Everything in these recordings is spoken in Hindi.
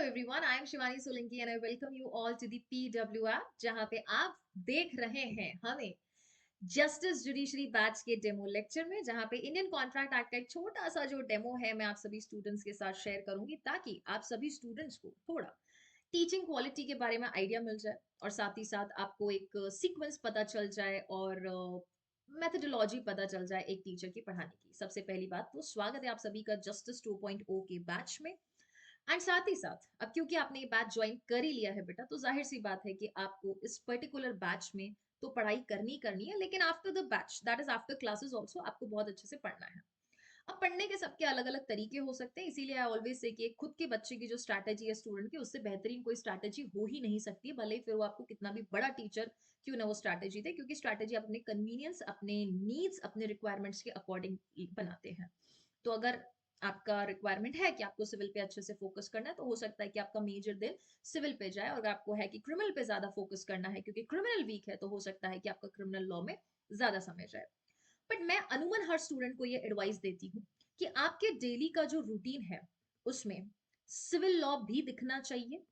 everyone, I am Shivani Solanki and I welcome you all to the PWR जहां पे आप देख रहे हैं हमें जस्टिस जुडिशरी बैच के डेमो लेक्चर में, जहां पे इंडियन कॉन्ट्रैक्ट एक्ट का एक छोटा सा जो डेमो है मैं आप सभी स्टूडेंट्स के साथ शेयर करूंगी ताकि आप सभी स्टूडेंट्स को थोड़ा टीचिंग क्वालिटी के बारे में आइडिया मिल जाए और साथ ही साथ आपको एक सीक्वेंस पता चल जाए और मेथडोलॉजी पता चल जाए एक टीचर की पढ़ाने की। सबसे पहली बात तो स्वागत है आप सभी का जस्टिस 2.0 के बैच में। एंड साथ ही साथ अब क्योंकि आपने ये बैच ज्वाइन कर ही लिया है बेटा, तो जाहिर सी बात है कि आपको इस पर्टिकुलर बैच में तो पढ़ाई करनी है, लेकिन after the batch that is after classes also आपको बहुत अच्छे से पढ़ना है। अब पढ़ने के सबके अलग अलग तरीके हो सकते हैं, इसीलिए आई ऑलवेज से कि खुद के बच्चे की जो स्ट्रैटेजी है स्टूडेंट की, उससे बेहतरीन कोई स्ट्रैटेजी हो ही नहीं सकती, भले ही फिर वो आपको कितना भी बड़ा टीचर क्यों ना वो स्ट्रैटेजी दे, क्योंकि स्ट्रैटेजी अपने कन्वीनियंस, अपने नीड्स, अपने रिक्वायरमेंट्स के अकॉर्डिंग बनाते हैं। तो अगर आपका रिक्वायरमेंट है कि आपको सिविल पे अच्छे से फोकस करना है, तो हो सकता है कि आपका मेजर दिन सिविल पे जाए, और आपको है कि क्रिमिनल पे ज्यादा फोकस करना है क्योंकि क्रिमिनल वीक है, तो हो सकता है कि आपका क्रिमिनल लॉ में ज्यादा समय जाए। बट मैं अमूमन हर स्टूडेंट को ये एडवाइस देती हूँ कि आपके डेली का जो रूटीन है उसमें सिविल लॉ भी दिखना चाहिए,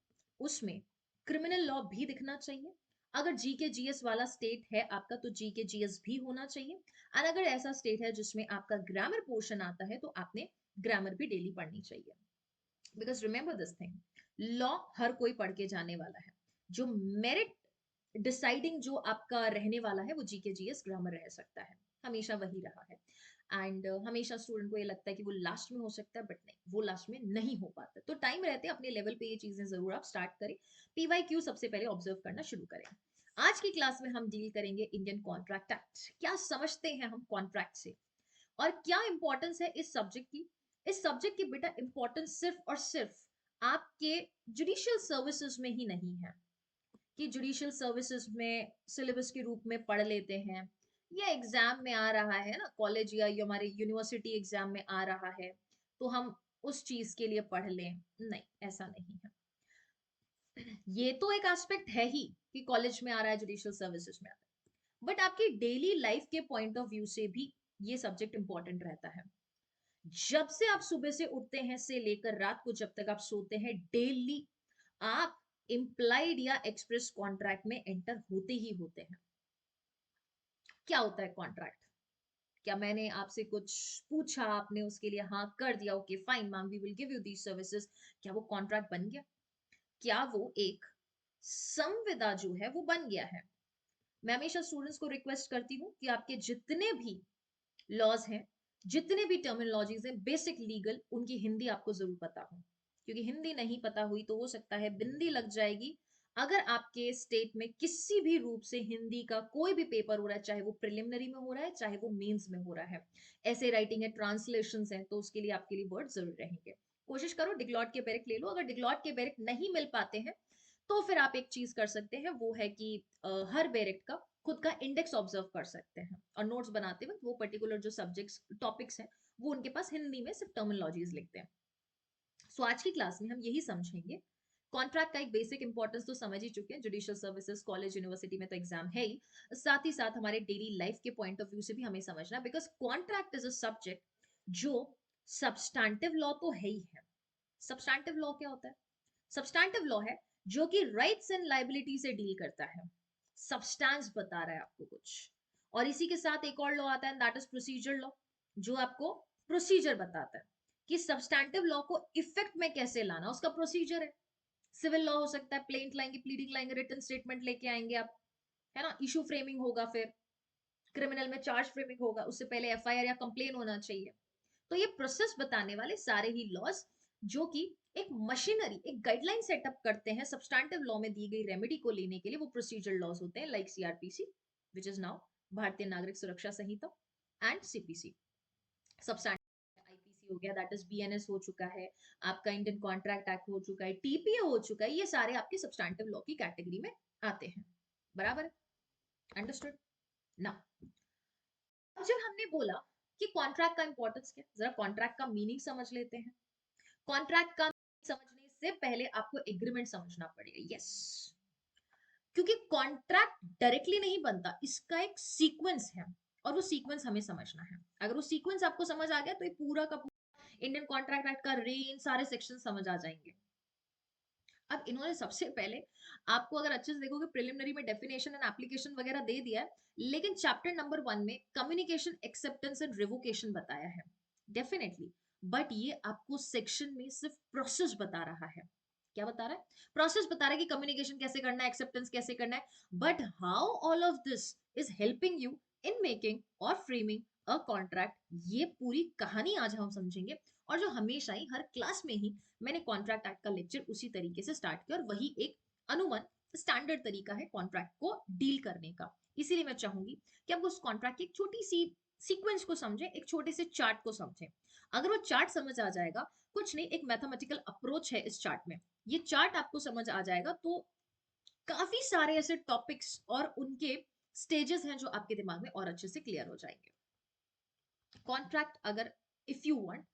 उसमें क्रिमिनल लॉ भी दिखना चाहिए। अगर जीके जीएस वाला स्टेट है आपका तो जीके जीएस भी होना चाहिए, और अगर ऐसा स्टेट है जिसमें आपका ग्रामर पोर्शन आता है तो आपने ग्रामर भी डेली पढ़नी चाहिए। Because remember this thing, law हर कोई पढ़ के जाने वाला है। जो मेरिट डिसाइडिंग जो आपका रहने वाला है वो जीके जीएस ग्रामर रह सकता है, हमेशा वही रहा है। एंड हमेशा स्टूडेंट को ये लगता है कि वो लास्ट में हो सकता है, बट नहीं, वो लास्ट में नहीं हो पाता। तो टाइम रहते अपने लेवल पे ये चीजें जरूर आप स्टार्ट करें, पीवाई क्यू सबसे पहले ऑब्जर्व करना शुरू करें। आज की क्लास में हम डील करेंगे इंडियन कॉन्ट्रैक्ट एक्ट, क्या समझते हैं हम कॉन्ट्रैक्ट से और क्या इंपॉर्टेंस है इस सब्जेक्ट की। इस सब्जेक्ट की बेटा इंपॉर्टेंस सिर्फ और सिर्फ आपके जुडिशियल सर्विसेज में ही नहीं है कि जुडिशियल सर्विसेज में सिलेबस के रूप में पढ़ लेते हैं, या एग्जाम में आ रहा है ना, कॉलेज या ये हमारे यूनिवर्सिटी एग्जाम में आ रहा है तो हम उस चीज के लिए पढ़ लें। नहीं, ऐसा नहीं है। ये तो एक एस्पेक्ट है ही कि कॉलेज में आ रहा है, जुडिशियल सर्विसेज में आता है, बट आपकी डेली लाइफ के पॉइंट ऑफ व्यू से भी ये सब्जेक्ट इंपॉर्टेंट रहता है। जब से आप सुबह से उठते हैं से लेकर रात को जब तक आप सोते हैं, डेली आप इम्प्लाइड या एक्सप्रेस कॉन्ट्रैक्ट में एंटर होते ही होते हैं। क्या होता है कॉन्ट्रैक्ट? क्या मैंने आपसे कुछ पूछा, आपने उसके लिए हाँ कर दिया, okay fine ma'am we will give you these services, क्या वो कॉन्ट्रैक्ट बन गया? क्या वो एक संविदा जो है वो बन गया है? मैं हमेशा स्टूडेंट्स को रिक्वेस्ट करती हूँ कि आपके जितने भी लॉज हैं, जितने भी टर्मिनोलॉजीज हैं बेसिक लीगल, उनकी हिंदी आपको जरूर पता हो, क्योंकि हिंदी नहीं पता हुई तो हो सकता है बिंदी लग जाएगी। अगर आपके स्टेट में किसी भी रूप से हिंदी का कोई भी पेपर हो रहा है, चाहे वो प्रिलिमिनरी में हो रहा है चाहे वो मेंस में हो रहा है, ऐसे राइटिंग है, ट्रांसलेशन है, तो उसके लिए आपके लिए वर्ड जरूर रहेंगे। कोशिश करो डिग्लॉट के बैरिक ले लो। अगर डिग्लॉट के बैरिक नहीं मिल पाते हैं तो फिर आप एक चीज कर सकते हैं, वो है कि हर बैरिक का खुद का इंडेक्स ऑब्जर्व कर सकते हैं, और नोट्स बनाते वक्त वो पर्टिकुलर जो सब्जेक्ट्स टॉपिक्स हैं वो उनके पास हिंदी में सिर्फ टर्मिनोलॉजीज लिखते हैं। सो आज की क्लास में हम यही समझेंगे। कॉन्ट्रैक्ट का एक बेसिक इंपॉर्टेंस तो समझ ही चुके हैं, जुडिशियल सर्विसेज कॉलेज यूनिवर्सिटी में तो एग्जाम है ही, साथ ही साथ हमारे डेली लाइफ के पॉइंट ऑफ व्यू से भी हमें समझना, because contract is a subject जो सब्सटैंटिव लॉ तो है ही है। सब्सटैंटिव लॉ क्या होता है? सब्सटैंटिव लॉ है जो कि राइट्स एंड लाइबिलिटी से डील करता है, सब्सटेंस बता रहा है आपको कुछ। और इसी के साथ एक और लॉ आता है, दैट इज प्रोसीजर लॉ, जो आपको प्रोसीजर बताता है कि सब्सटैंटिव लॉ को इफेक्ट में कैसे लाना, उसका प्रोसीजर है। सिविल लॉ हो सकता है, प्लेंट लाएंगे, प्लीडिंग लाएंगे, रिटन स्टेटमेंट लेके आएंगे आप, है ना, इशू फ्रेमिंग होगा, फिर क्रिमिनल में चार्ज फ्रेमिंग होगा, उससे पहले एफआईआर या कंप्लेन होना चाहिए। तो ये प्रोसेस बताने वाले सारे ही लॉज जो कि एक मशीनरी, एक गाइडलाइन सेटअप करते हैं सब्सटैंटिव लॉ में दी गई रेमेडी को लेने के लिए, वो प्रोसीजर लॉज होते हैं, like CrPC which is now भारतीय नागरिक सुरक्षा संहिता, एंड सीपीसी सब्सटैंटिव, आईपीसी हो गया, दैट इज बीएनएस हो चुका है, आपका इंडियन कॉन्ट्रैक्ट एक्ट हो चुका है, टीपीए हो चुका है, ये सारे आपके सब्सटैंटिव लॉ की कैटेगरी में आते हैं। बराबर? अंडरस्टूड ना? अब जब हमने बोला कि कॉन्ट्रैक्ट का इंपॉर्टेंस क्या, जरा कॉन्ट्रैक्ट का मीनिंग समझ लेते हैं। कॉन्ट्रैक्ट का समझने से पहले आपको एग्रीमेंट समझना पड़ेगा। यस, क्योंकि कॉन्ट्रैक्ट डायरेक्टली नहीं बनता, इसका एक सीक्वेंस है और वो सीक्वेंस हमें समझना है। अगर वो सीक्वेंस आपको समझ आ गया तो ये पूरा का पूरा इंडियन कॉन्ट्रैक्ट एक्ट का रेंज, सारे सेक्शन समझ आ जाएंगे। अब इन्होंने सबसे पहले आपको अगर अच्छे से देखोगे प्रिलिमिनरी में डेफिनेशन एंड एप्लीकेशन वगैरह दे दिया है, लेकिन चैप्टर नंबर 1 में कम्युनिकेशन एक्सेप्टेंस एंड रिवोकेशन बताया है डेफिनेटली। बट ये आपको सेक्शन में सिर्फ प्रोसेस बता रहा है। क्या बता रहा है? प्रोसेस बता रहा है कि कम्युनिकेशन कैसे करना है, एक्सेप्टेंस कैसे करना है। But how all of this is helping you in making और फ्रेमिंग अ कॉन्ट्रैक्ट, ये पूरी कहानी आज हम समझेंगे। और जो हमेशा ही हर क्लास में ही मैंने कॉन्ट्रैक्ट एक्ट का लेक्चर उसी तरीके से स्टार्ट किया, और वही एक अनुमान स्टैंडर्ड तरीका है कॉन्ट्रैक्ट को डील करने का। इसीलिए मैं चाहूंगी कि आप उस कॉन्ट्रैक्ट की एक छोटी सी सीक्वेंस को समझें, एक छोटे से चार्ट को समझें। अगर वो चार्ट समझ आ जाएगा, कुछ नहीं, एक मैथमेटिकल अप्रोच है इस चार्ट में, ये चार्ट आपको समझ आ जाएगा तो काफी सारे ऐसे टॉपिक्स और उनके स्टेजेस हैं जो आपके दिमाग में और अच्छे से क्लियर हो जाएंगे। कॉन्ट्रैक्ट, अगर इफ यू वांट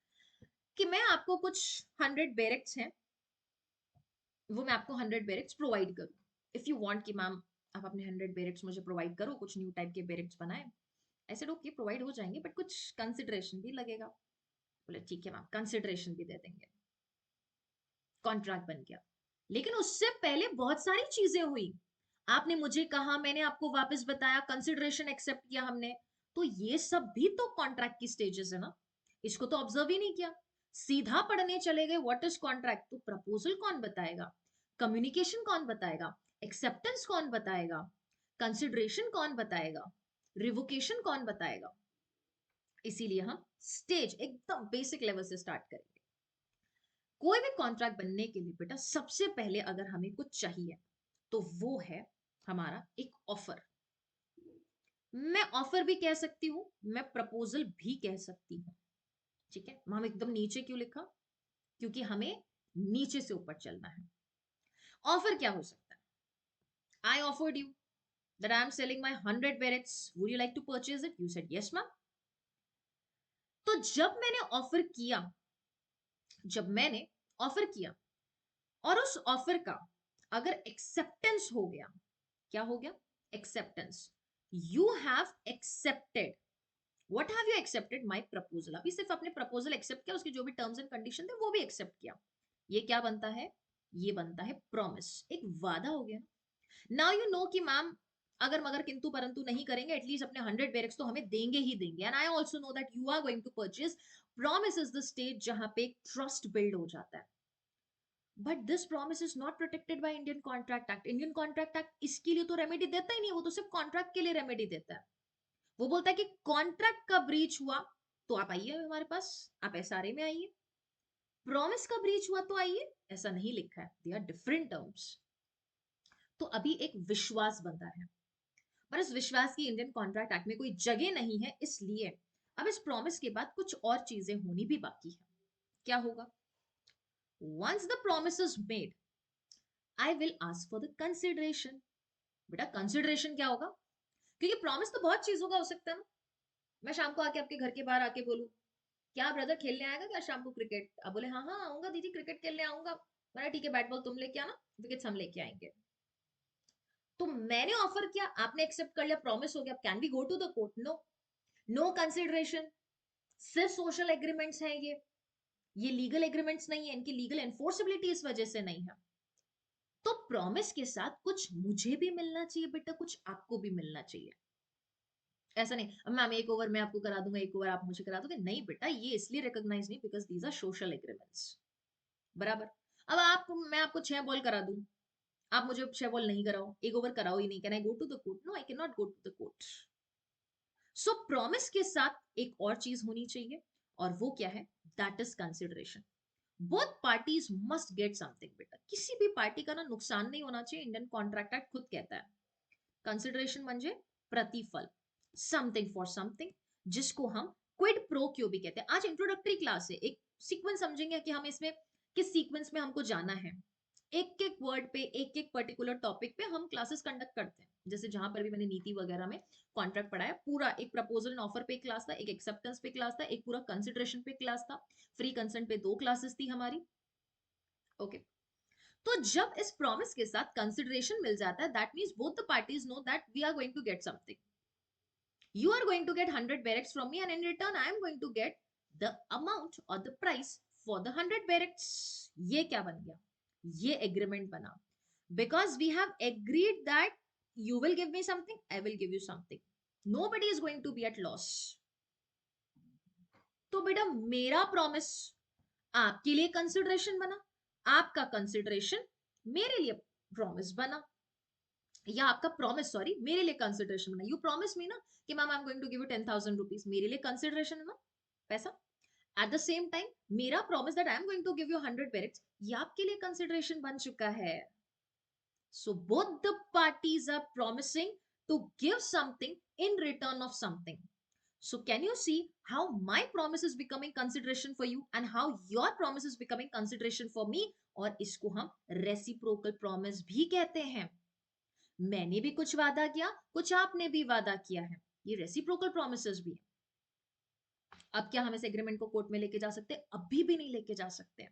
कि मैं आपको कुछ 100 बैरेक्स हैं, वो मैं आपको 100 बैरेक्स प्रोवाइड करूँ। इफ यू वांट कि मैम आप अपने 100 बैरेक्स मुझे प्रोवाइड करो, कुछ न्यू टाइप के बैरेक्स बनाए, ऐसे लोग के प्रोवाइड हो जाएंगे बट कुछ कंसिडरेशन भी लगेगा। बोले ठीक है मैम, कंसिडरेशन भी दे देंगे। कॉन्ट्रैक्ट बन गया, लेकिन उससे पहले बहुत सारी चीजें हुई। आपने मुझे कहा, मैंने आपको वापस बताया, कंसिडरेशन एक्सेप्ट किया हमने, तो ये सब भी तो कॉन्ट्रैक्ट की स्टेजेस है ना। इसको तो ऑब्जर्व ही नहीं किया, सीधा पढ़ने चले गए व्हाट इज कॉन्ट्रैक्ट। तो प्रपोजल कौन बताएगा, कम्युनिकेशन कौन बताएगा, एक्सेप्टेंस कौन बताएगा, कंसिडरेशन कौन बताएगा, रिवोकेशन कौन बताएगा। इसीलिए हम स्टेज एकदम बेसिक लेवल से स्टार्ट करेंगे। कोई भी कॉन्ट्रैक्ट बनने के लिए बेटा सबसे पहले अगर हमें कुछ चाहिए तो वो है हमारा एक ऑफर। मैं ऑफर भी कह सकती हूं, मैं प्रपोजल भी कह सकती हूं। ठीक है, हम एकदम नीचे क्यों लिखा, क्योंकि हमें नीचे से ऊपर चलना है। ऑफर क्या हो सकता है? I offered you that I am selling my 100 barracks. Would you like to purchase it? You said yes, ma'am. तो जब मैंने ऑफर किया और उस ऑफर का अगर एक्सेप्टेंस हो गया, क्या हो गया? Acceptance. You have accepted, what have you accepted? My proposal. अभी सिर्फ अपने प्रपोजल एक्सेप्ट किया, उसके जो भी टर्म्स एंड कंडीशन थे वो भी एक्सेप्ट किया। ये क्या बनता है? ये बनता है प्रॉमिस, एक वादा हो गया। नाउ यू नो कि मैम अगर मगर किंतु परंतु नहीं करेंगे, एटलीस्ट अपने 100 बैरक्स तो हमें देंगे ही देंगे। And I also know that you are going to purchase. Promise is the stage जहां पे ट्रस्ट बिल्ड हो जाता है। But this promise is not protected by Indian contract Act. Indian contract Act इसके लिए तो रेमेडी देता ही नहीं, वो तो सिर्फ कॉन्ट्रैक्ट के लिए रेमेडी देता है। वो बोलता है कि कॉन्ट्रैक्ट का ब्रीच हुआ तो आप आइए हमारे पास, आप एसआरए में आइए। प्रॉमिस का ब्रीच हुआ तो आइए, ऐसा नहीं लिखा है, दे आर डिफरेंट टर्म्स। तो अभी एक विश्वास बनता है, पर इस विश्वास की इंडियन कॉन्ट्रैक्ट एक्ट में कोई जगह नहीं है, इसलिए अब इस प्रॉमिस के बाद कुछ और चीजें होनी भी बाकी है। क्या होगा? Once the promise is made, I will ask for the consideration. बेटा कंसिडरेशन क्या होगा? क्योंकि प्रॉमिस तो बहुत चीजों का हो सकता है ना। मैं शाम को आके आपके घर के बाहर आके बोलूं, क्या ब्रदर खेलने आएगा क्या शाम को क्रिकेट? आप बोले हाँ हाँ आऊंगा दीदी, क्रिकेट खेलने आऊंगा। मैंने ठीक है, बैट बॉल तुम लेके आना, विकेट्स हम लेके आएंगे। तो मैंने ऑफर किया, आपने एक्सेप्ट कर लिया, प्रॉमिस हो गया। Can we go to the court? No, no consideration. सिर्फ सोशल एग्रीमेंट्स हैं ये लीगल एग्रीमेंट्स नहीं है, इनकी लीगल एनफोर्सेबिलिटी इस वजह से नहीं है। तो प्रॉमिस के साथ कुछ मुझे भी मिलना चाहिए बेटा, कुछ आपको भी मिलना चाहिए। ऐसा नहीं मैम एक ओवर मैं आपको करा दूंगा, एक ओवर आप मुझे करा दोगे, नहीं बेटा, ये इसलिए रिकॉग्नाइज नहीं because these are social agreements. बराबर। अब आप, मैं आपको 6 बॉल करा दूं, आप मुझे 6 बॉल नहीं कराओ, एक ओवर कराओ ही नहीं, can I go to the court? No, I can not go to the court. So promise के साथ एक और चीज होनी चाहिए, और वो क्या है? That is consideration. Both parties must get something बेटा, किसी भी पार्टी का ना नुकसान नहीं होना चाहिए, इंडियन कॉन्ट्रैक्ट एक्ट खुद कहता है। कंसिडरेशन म्हणजे प्रतिफल, समथिंग फॉर समथिंग, जिसको हम क्विड प्रो क्यो भी कहते हैं। आज इंट्रोडक्टरी क्लास है, एक सीक्वेंस समझेंगे कि हम इसमें किस सीक्वेंस में हमको जाना है। एक एक वर्ड पे, एक एक पर्टिकुलर टॉपिक पे हम क्लासेस कंडक्ट करते हैं। जैसे जहां पर भी मैंने नीति वगैरह में कॉन्ट्रैक्ट पढ़ाया, पूरा एक प्रपोजल एंड ऑफर पे क्लास था, एक एक्सेप्टेंस पे क्लास था, एक पूरा कंसिडरेशन पे क्लास था, फ्री कंसेंट पे 2 क्लासेस थी हमारी। Okay okay. तो जब इस प्रॉमिस के साथ कंसिडरेशन मिल जाता है, that means both the parties know that we are going to get something. You are going to get 100 barracks from me, and in return I am going to get the amount or the price for the 100 barracks. ये क्या बन गया? ये एग्रीमेंट बना, because we have agreed that you will give me something, I will give you something, nobody is going to be at loss. तो बेटा मेरा प्रॉमिस आपके लिए कंसिडरेशन बना, आपका कंसिडरेशन मेरे लिए प्रॉमिस बना, या आपका प्रॉमिस सॉरी मेरे लिए कंसिडरेशन बना। यू प्रॉमिस मी ना कि ma'am I am going to give you 10,000 rupees, मेरे लिए कंसिडरेशन है ना पैसा। एट द सेम टाइम मेरा promise that I am going to give you 100 पेरेट्स, ये आपके लिए कंसिडरेशन बन चुका है। So both the parties are promising to give something in return of something. So can you see how my promise is becoming consideration for you and how your promise is becoming consideration for me? और इसको हम reciprocal promise भी कहते हैं। मैंने भी कुछ वादा किया, कुछ आपने भी वादा किया है, ये reciprocal promises भी है। अब क्या हम इस एग्रीमेंट को कोर्ट में लेके जा सकते हैं? अभी भी नहीं लेके जा सकते।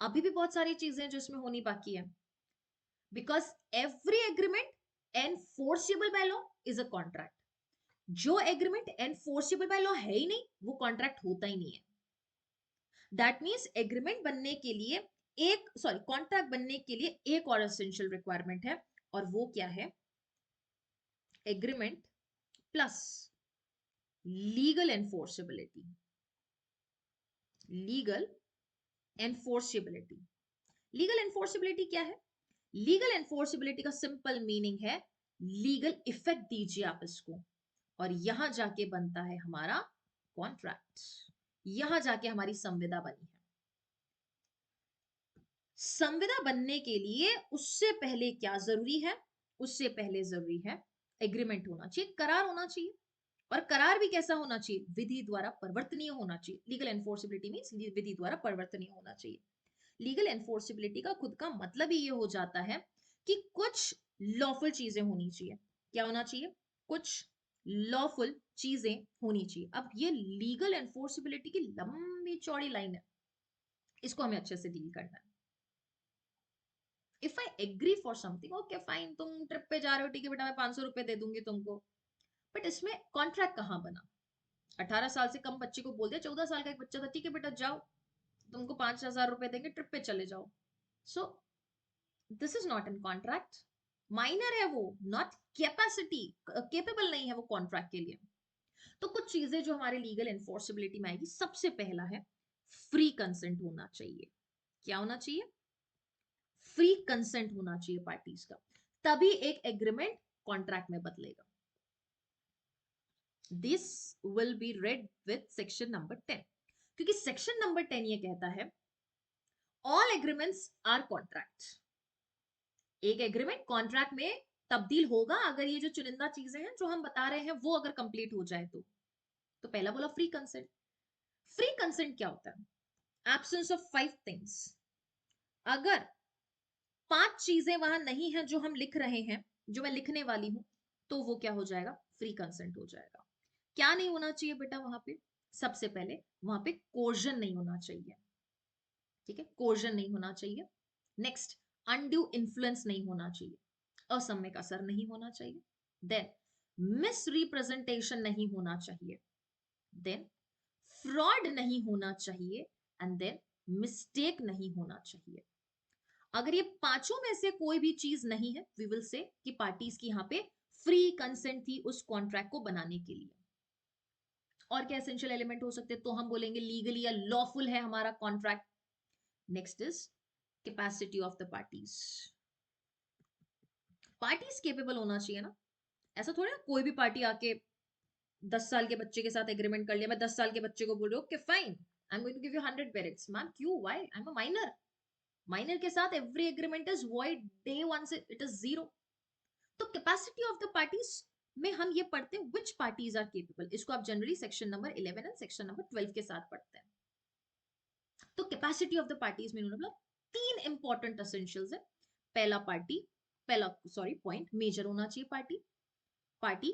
अभी भी बहुत सारी चीजें हैं जो इसमें होनी बाकी है, because every agreement enforceable by law is a contract. जो एग्रीमेंट एनफोर्सेबल बाय लॉ है ही नहीं, वो कॉन्ट्रैक्ट होता ही नहीं है। दैट मींस एग्रीमेंट बनने के लिए कॉन्ट्रैक्ट बनने के लिए एक और एसेंशियल रिक्वायरमेंट है, और वो क्या है? Agreement plus legal enforceability. Legal enforceability, legal enforceability क्या है? लीगल एनफोर्सेबिलिटी का सिंपल मीनिंग है लीगल इफेक्ट दीजिए आप इसको, और यहां जाके बनता है हमारा कॉन्ट्रैक्ट, यहां जाके हमारी संविदा बनी है। संविदा बनने के लिए उससे पहले क्या जरूरी है? उससे पहले जरूरी है एग्रीमेंट होना चाहिए, करार होना चाहिए। और करार भी कैसा होना चाहिए? विधि द्वारा परिवर्तनीय होना चाहिए। लीगल एनफोर्सिबिलिटी मींस विधि द्वारा परिवर्तनीय होना चाहिए। लीगल एनफोर्सिबिलिटी का खुद का मतलब ही ये हो जाता है कि कुछ लॉफुल चीजें होनी चाहिए। क्या होना चाहिए? कुछ लॉफुल चीजें होनी चाहिए। अब ये लीगल एनफोर्सिबिलिटी की लंबी चौड़ी लाइन है, इसको हमें अच्छे से डील करना है। If I agree for something, okay fine, तुम ट्रिप पे जा रहे हो, ठीक है बेटा, मैं 500 रुपए दे दूंगी तुमको, बट इसमें कॉन्ट्रैक्ट कहां बना? 18 साल से कम बच्चे को बोल दिया, 14 साल का एक बच्चा था, ठीक है बेटा जाओ, तुमको 5,000 रुपए देंगे, ट्रिप पे चले जाओ। So this is not in contract, minor है वो, नॉट कैपेसिटी, केपेबल नहीं है वो कॉन्ट्रैक्ट के लिए। तो कुछ चीजें जो हमारे लीगल एनफोर्सेबिलिटी में आएगी, सबसे पहला है फ्री कंसेंट होना चाहिए। क्या होना चाहिए? फ्री कंसेंट होना चाहिए पार्टीज का, तभी एक एग्रीमेंट कॉन्ट्रैक्ट में बदलेगा। This will be red with section number 10, क्योंकि सेक्शन नंबर 10 ये कहता है ऑल एग्रीमेंट्स आर कॉन्ट्रैक्ट। एक एग्रीमेंट कॉन्ट्रैक्ट में तब्दील होगा अगर ये जो चुनिंदा चीजें हैं जो हम बता रहे हैं वो अगर कंप्लीट हो जाए तो पहला बोला फ्री कंसेंट। फ्री कंसेंट क्या होता है? Absence of 5 things. अगर 5 चीजें वहां नहीं है जो हम लिख रहे हैं, जो मैं लिखने वाली हूं, तो वो क्या हो जाएगा? फ्री कंसेंट हो जाएगा। क्या नहीं होना चाहिए बेटा वहां पे? सबसे पहले वहां पे कोर्जन नहीं होना चाहिए, ठीक है, कोर्जन नहीं होना चाहिए। नेक्स्ट, अनड्यू इन्फ्लुएंस नहीं होना चाहिए, असम्य का असर नहीं होना चाहिए। देन मिस रिप्रेजेंटेशन नहीं होना चाहिए। देन फ्रॉड नहीं होना चाहिए। एंड देन मिस्टेक नहीं होना चाहिए। अगर ये पांचों में से कोई भी चीज नहीं है, वी विल से कि पार्टीज की यहां पे फ्री कंसेंट थी उस कॉन्ट्रैक्ट को बनाने के लिए। और क्या एसेंशियल एलिमेंट हो सकते हैं? तो हम बोलेंगे लीगली या लॉफुल है हमारा contract. Next is capacity of the parties. Parties capable होना चाहिए ना, ऐसा थोड़ी ना कोई भी पार्टी आके 10 साल के बच्चे के साथ एग्रीमेंट कर लिया। मैं 10 साल के बच्चे को बोल रही हूँ okay fine, I am going to give you 100 parrots. Ma'am क्यों? Why? I am a minor. Minor के साथ every agreement is void, day one से इट इज जीरो। तो कैपेसिटी ऑफ द पार्टीज में हम ये पढ़ते हैं विच पार्टीज आर केपेबल। इसको आप generally section number 11 and section number 12 के साथ पढ़ते हैं। तो कैपेसिटी ऑफ द पार्टीज में उन्होंने 3 इंपॉर्टेंट एसेंशियल्स है। पहला पॉइंट, मेजर होना चाहिए पार्टी। पार्टी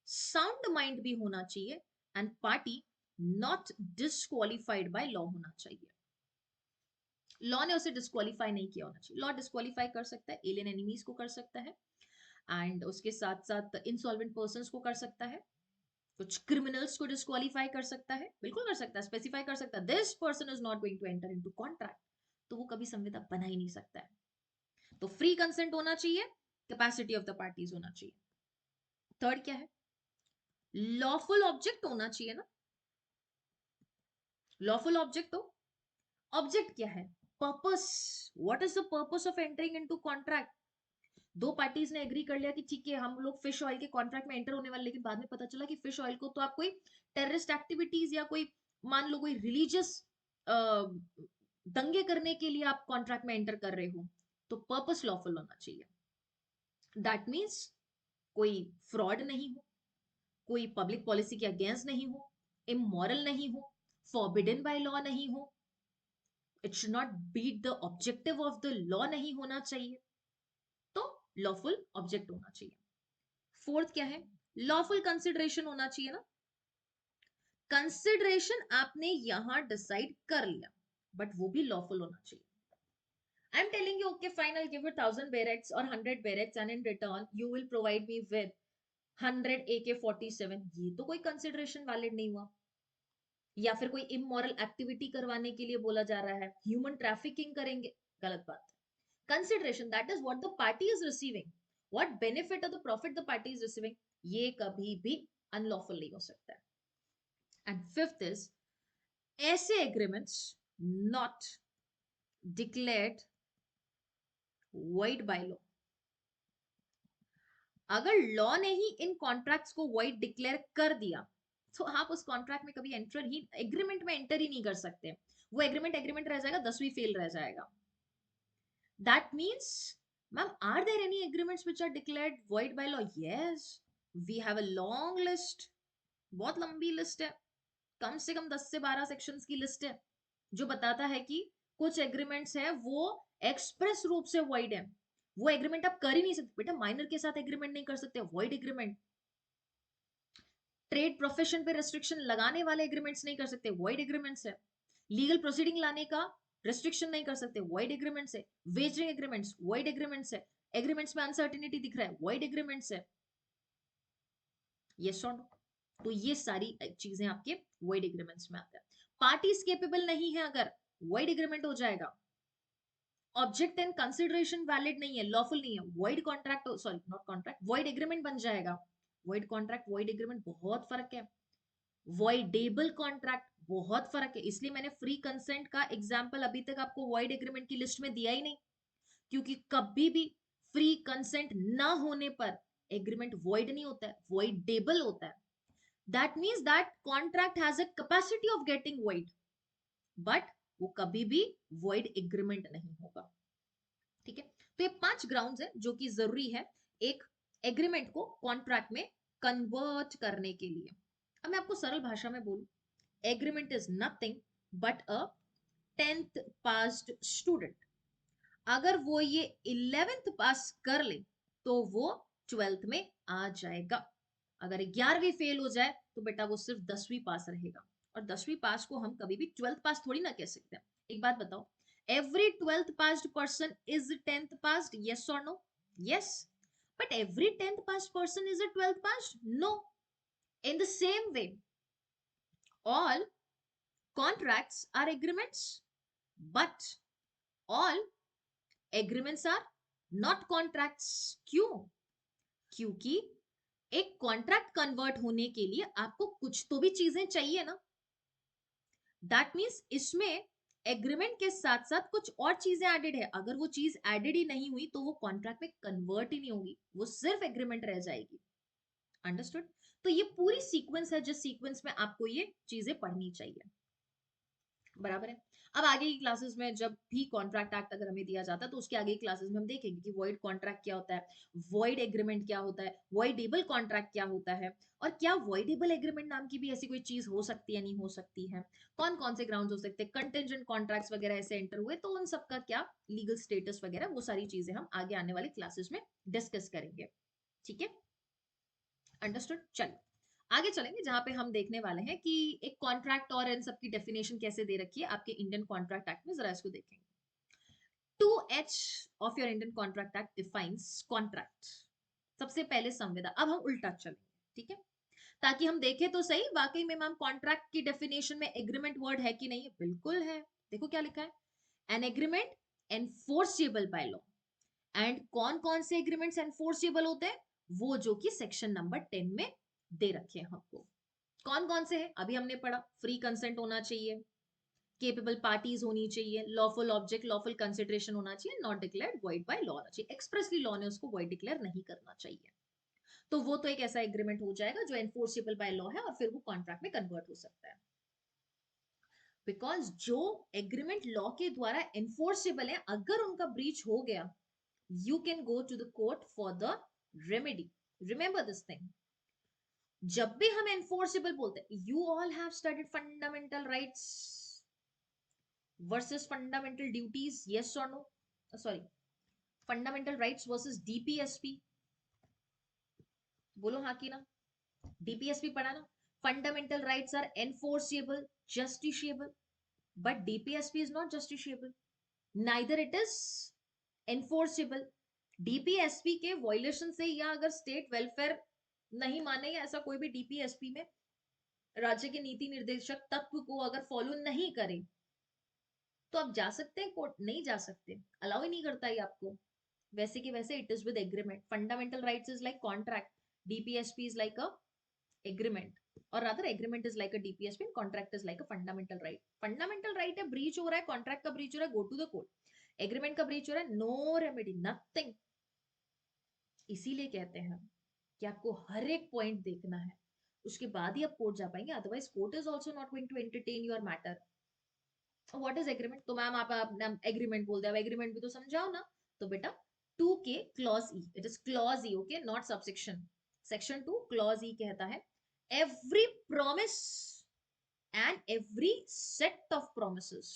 साउंड माइंड भी होना चाहिए। And party not disqualified by law होना चाहिए। लॉ ने उसे डिस्क्वालीफाई नहीं किया होना चाहिए। लॉ डिस्क्वालीफाई कर सकता है, एलियन एनिमीज को कर सकता है, एंड उसके साथ साथ इंसॉल्वेंट पर्संस को कर सकता है, कुछ क्रिमिनल्स को डिस्क्वालीफाई कर सकता है, बिल्कुल कर सकता है, स्पेसिफाई कर सकता है this person is not going to enter into contract. तो वो कभी संविदा बना ही नहीं सकता है। तो फ्री कंसेंट होना चाहिए, कैपेसिटी ऑफ द पार्टीज होना चाहिए। थर्ड क्या है, लॉफुल ऑब्जेक्ट होना चाहिए ना, लॉफुल ऑब्जेक्ट। तो ऑब्जेक्ट क्या है, purpose, what is the purpose of entering into contract. दो पार्टीज ने एग्री कर लिया कि ठीक है हम लोग फिश ऑयल के कॉन्ट्रैक्ट में एंटर होने वाले, लेकिन बाद में पता चला कि फिश ऑयल को तो आप कोई टेररिस्ट एक्टिविटीज या कोई मान लो कोई रिलीजियस दंगे करने के लिए आप कॉन्ट्रैक्ट में एंटर कर रहे हो, तो पर्पस लॉफुल होना चाहिए। दैट मीन्स कोई फ्रॉड नहीं हो, कोई पब्लिक पॉलिसी के अगेंस्ट नहीं हो, इमोरल नहीं हो, फॉरबिडन बाय लॉ नहीं हो, it should not beat the objective of the law नहीं होना चाहिए, तो लॉफुल ऑब्जेक्ट होना चाहिए। फोर्थ क्या है, लॉफुल कंसिडरेशन होना चाहिए ना। कंसिडरेशन आपने यहां डिसाइड कर लिया, बट वो भी लॉफुल होना चाहिए। I am telling you okay fine, I give you 1000 barracks or 100 barracks and in return you will provide me with 100 AK-47, ये तो कोई कंसिडरेशन वैलिड नहीं हुआ। या फिर कोई इमोरल एक्टिविटी करवाने के लिए बोला जा रहा है, ह्यूमन ट्रैफिकिंग करेंगे, गलत बात है। Consideration that is what the party is receiving, what benefit और the profit the party is receiving, ये कभी भी अनलॉफुल नहीं हो सकता है। एंड फिफ्थ इज ऐसे agreements not declared void by law। अगर लॉ ने ही इन कॉन्ट्रैक्ट्स को void डिक्लेयर कर दिया, तो आप उस कॉन्ट्रैक्ट में कभी एंटर ही, एग्रीमेंट में एंटर ही नहीं कर सकते। वो एग्रीमेंट एग्रीमेंट रह जाएगा, 10वीं फेल रह जाएगा। That means, ma'am are there any agreements which are declared void by law? Yes, we have a long list, बहुत लंबी लिस्ट है, कम से कम 10 से 12 सेक्शंस की लिस्ट है, जो बताता है कि कुछ एग्रीमेंट्स है वो एक्सप्रेस रूप से void है, वो एग्रीमेंट आप कर ही नहीं सकते। बेटा माइनर के साथ एग्रीमेंट नहीं कर सकते, void एग्रीमेंट। ट्रेड प्रोफेशन पे रेस्ट्रिक्शन लगाने वाले एग्रीमेंट्स नहीं कर सकते, void एग्रीमेंट्स है। लीगल प्रोसीडिंग लाने का रेस्ट्रिक्शन नहीं कर सकते, void एग्रीमेंट्स है। वेजरिंग एग्रीमेंट्स void एग्रीमेंट्स है। एग्रीमेंट्स में अनसर्टेनिटी दिख रहा है, void एग्रीमेंट्स है। यस और नो? तो ये सारी चीजें आपके void एग्रीमेंट्स में आते हैं। पार्टीज केपेबल नहीं है अगर, void एग्रीमेंट हो जाएगा। ऑब्जेक्ट एंड कंसिडरेशन वैलिड नहीं है, लॉफुल नहीं है, void contract, sorry not contract, void agreement बन जाएगा। void कॉन्ट्रैक्ट void एग्रीमेंट बहुत फर्क है। voidable कॉन्ट्रैक्ट बहुत फर्क है। इसलिए मैंने फ्री कंसेंट का एग्जांपल अभी तक आपको void एग्रीमेंट की लिस्ट में दिया ही नहीं, क्योंकि कभी भी फ्री कंसेंट ना होने पर एग्रीमेंट void नहीं होता है, voidable होता है। That means that contract has a capacity of getting void, but वो कभी भी void एग्रीमेंट नहीं होगा। ठीक है, तो ये 5 ग्राउंड्स है जो कि जरूरी है एक एग्रीमेंट को कॉन्ट्रैक्ट में कन्वर्ट करने के लिए। अब मैं आपको सरल भाषा में बोलूं, agreement is nothing but a 10th passed student, अगर वो ये 11th पास कर ले तो वो 12th में आ जाएगा। अगर 11वीं फेल हो जाए तो बेटा वो सिर्फ 10वीं पास रहेगा, और 10वीं पास को हम कभी भी 12th पास थोड़ी ना कह सकते हैं। एक बात बताओ, every 12th passed person is 10th passed, yes or no? Yes, but every 10th passed person is a 12th passed? No. In the same way, all contracts are agreements, but all agreements are not contracts। क्यों? क्योंकि एक कॉन्ट्रैक्ट कन्वर्ट होने के लिए आपको कुछ तो भी चीजें चाहिए ना। दैट मीन्स इसमें एग्रीमेंट के साथ साथ कुछ और चीजें एडेड है, अगर वो चीज एडेड ही नहीं हुई तो वो कॉन्ट्रैक्ट में कन्वर्ट ही नहीं होगी, वो सिर्फ एग्रीमेंट रह जाएगी। अंडरस्टूड? तो ये पूरी सीक्वेंस है जिस सीक्वेंस में आपको ये चीजें पढ़नी चाहिए। बराबर है। अब आगे की क्लासेस में जब भी कॉन्ट्रैक्ट एक्ट अगर हमें दिया जाता है तो उसके आगे की क्लासेस में हम देखेंगे कि वॉइड कॉन्ट्रैक्ट क्या होता है, वॉइड एग्रीमेंट क्या होता है, वॉइडेबल कॉन्ट्रैक्ट क्या होता है, और क्या वॉइडेबल एग्रीमेंट नाम की भी ऐसी कोई चीज हो सकती है, नहीं हो सकती है, कौन कौन से ग्राउंड हो सकते हैं, कंटेंजेंट कॉन्ट्रैक्ट्स वगैरह ऐसे एंटर हुए तो उन सबका क्या लीगल स्टेटस वगैरह, वो सारी चीजें हम आगे आने वाली क्लासेस में डिस्कस करेंगे। ठीक है, अंडरस्टूड? चलिए आगे चलेंगे जहां पे हम देखने वाले हैं कि एक कॉन्ट्रैक्ट और इन सब की डेफिनेशन कैसे दे रखी है आपके इंडियन कॉन्ट्रैक्ट एक्ट में, जरा इसको देखेंगे। 2H of your Indian contract act defines contract. सबसे पहले संविदा, अब हम उल्टा चलेंगे, ठीक है, ताकि हम देखें तो सही वाकई में मैम कॉन्ट्रैक्ट की डेफिनेशन में एग्रीमेंट वर्ड है कि नहीं है। बिल्कुल है, देखो क्या लिखा है, an agreement enforceable by law. And कौन कौन से एग्रीमेंट्स एनफोर्सेबल होते हैं? वो जो कि सेक्शन नंबर 10 में दे रखे हैं हमको। कौन कौन से हैं? अभी हमने पढ़ा, फ्री कंसेंट होना चाहिए, केपेबल पार्टीज होनी चाहिए, लॉफुल ऑब्जेक्ट, लॉफुल कंसिडरेशन होना चाहिए, not declared void by law होना चाहिए। एक्सप्रेसली लॉ ने उसको वॉइड डिक्लेयर नहीं करना चाहिए। तो वो तो एक ऐसा एग्रीमेंट हो जाएगा जो एनफोर्सेबल बाय लॉ है और फिर वो कॉन्ट्रैक्ट में कन्वर्ट हो सकता है। बिकॉज जो एग्रीमेंट लॉ के द्वारा एनफोर्सेबल है, अगर उनका ब्रीच हो गया, you can go to the court for the remedy. Remember this thing. जब भी हम enforceable बोलते हैं, you all have studied fundamental rights versus fundamental duties, yes or no? Sorry, fundamental rights versus DPSP. बोलो हाँ की ना? DPSP पढ़ा ना? Fundamental rights are enforceable, justiciable, but DPSP is not justiciable. Neither it is enforceable. DPSP के वायलेशन से या अगर स्टेट वेलफेयर नहीं माने या ऐसा कोई भी डीपीएसपी में राज्य के नीति निर्देशक तत्व को अगर फॉलो नहीं करे तो आप जा सकते हैं कोर्ट? नहीं जा सकते, अलाउ ही नहीं करता है आपको। वैसे के वैसे it is with agreement. Fundamental rights is like contract, DPSP is like a agreement, और rather agreement is like a DPSP and contract is like a fundamental right. Fundamental right है, ब्रीच हो रहा है, कॉन्ट्रैक्ट का ब्रीच हो रहा है, go to the court. Agreement का ब्रीच हो रहा है, नो रेमेडी, नथिंग। इसीलिए कहते हैं कि आपको हर एक पॉइंट देखना है, उसके बाद ही आप कोर्ट जा पाएंगे, otherwise court is also not going to entertain your matter. What is agreement? तो मैम आप एग्रीमेंट बोल दिया, एग्रीमेंट भी तो समझाओ ना। तो बेटा 2K clause E, it is clause E, okay, not subsection. Section 2 clause ई कहता है every promise and every set of promises.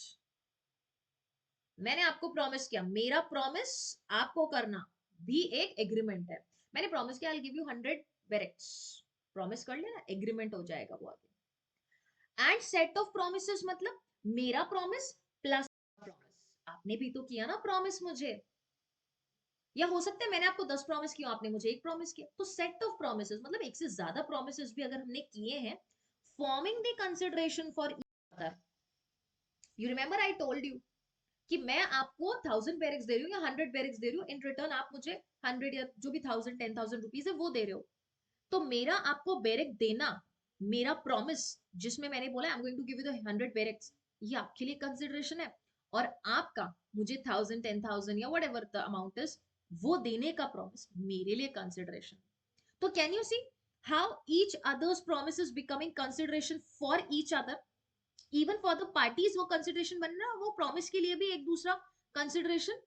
मैंने आपको प्रॉमिस किया, मेरा प्रॉमिस आपको करना भी एक एग्रीमेंट है। मैंने प्रॉमिस किया आई will give you 100 barracks, promise कर लेना, एग्रीमेंट हो जाएगा वो आगे। एंड सेट ऑफ प्रोमिसेस मतलब मेरा प्रॉमिस प्लस प्रॉमिस, आपने भी तो किया ना प्रॉमिस मुझे, या हो सकता है मैंने आपको 10 प्रॉमिस किया, आपने मुझे एक प्रॉमिस किया। तो सेट ऑफ प्रोमिसेस मतलब एक से ज्यादा प्रोमिसेस भी अगर हमने किए हैं, forming the consideration for each other. You remember I told you कि मैं आपको 1000 बैरिक्स दे रही हूँ या 100 बैरिक्स दे रही हूँ, इन रिटर्न आप मुझे 100 या जो भी 1000 10,000 रुपीज है वो दे रहे हो। तो मेरा आपको बैरिक देना, मेरा प्रॉमिस जिसमें मैंने बोला I am going to give you the 100 बैरिक्स, ये आपके लिए कंसिडरेशन है, और आपका मुझे 1000 10,000 या what ever the amount is वो देने का प्रॉमिस मेरे लिए कंसिडरेशन। तो can you see how each others promise is becoming consideration for each other, even for the parties वो कंसिडरेशन बन रहा है, वो प्रॉमिस के लिए भी एक दूसरा कंसिडरेशन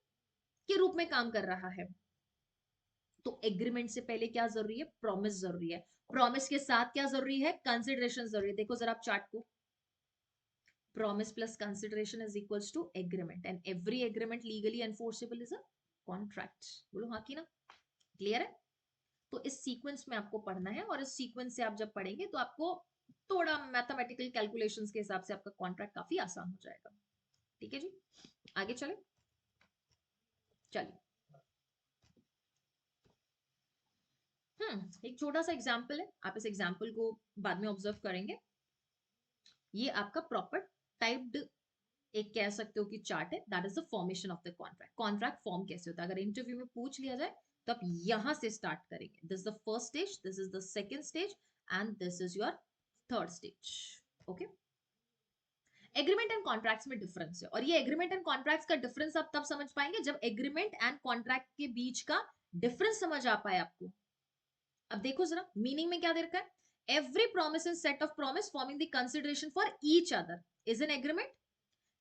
के रूप में काम कर रहा है। तो एग्रीमेंट से पहले क्या जरूरी है? प्रॉमिस जरूरी है। प्रॉमिस के साथ क्या जरूरी है? कंसिडरेशन जरूरी है। देखो जरा आप चार्ट को, promise plus consideration is equals to agreement, and every agreement legally enforceable is a contract. बोलो हाँ की ना? क्लियर है? तो इस सीक्वेंस में आपको पढ़ना है, और इस सीक्वेंस से आप जब पढ़ेंगे तो आपको थोड़ा मैथमेटिकल कैलकुलेशंस के हिसाब से आपका कॉन्ट्रैक्ट काफी आसान हो जाएगा। ठीक है जी, आगे चले, चलिए। एक छोटा सा एग्जाम्पल है, आप इस एग्जाम्पल को बाद में ऑब्जर्व करेंगे। ये आपका प्रॉपर टाइप्ड एक कह सकते हो कि चार्ट है, that is the formation of the contract. Contract form कैसे होता है अगर इंटरव्यू में पूछ लिया जाए तो आप यहां से स्टार्ट करेंगे। This is the first stage, this is the second stage, and this is your third stage. Okay, agreement and contracts में डिफरेंस है, और ये एग्रीमेंट एंड कॉन्ट्रैक्ट्स का डिफरेंस आप तब समझ पाएंगे जब एग्रीमेंट एंड कॉन्ट्रैक्ट के बीच का डिफरेंस समझ आ पाए आपको। अब देखो जरा मीनिंग में क्या दे रखा है, every promise and set of promise forming the consideration for each other is an agreement.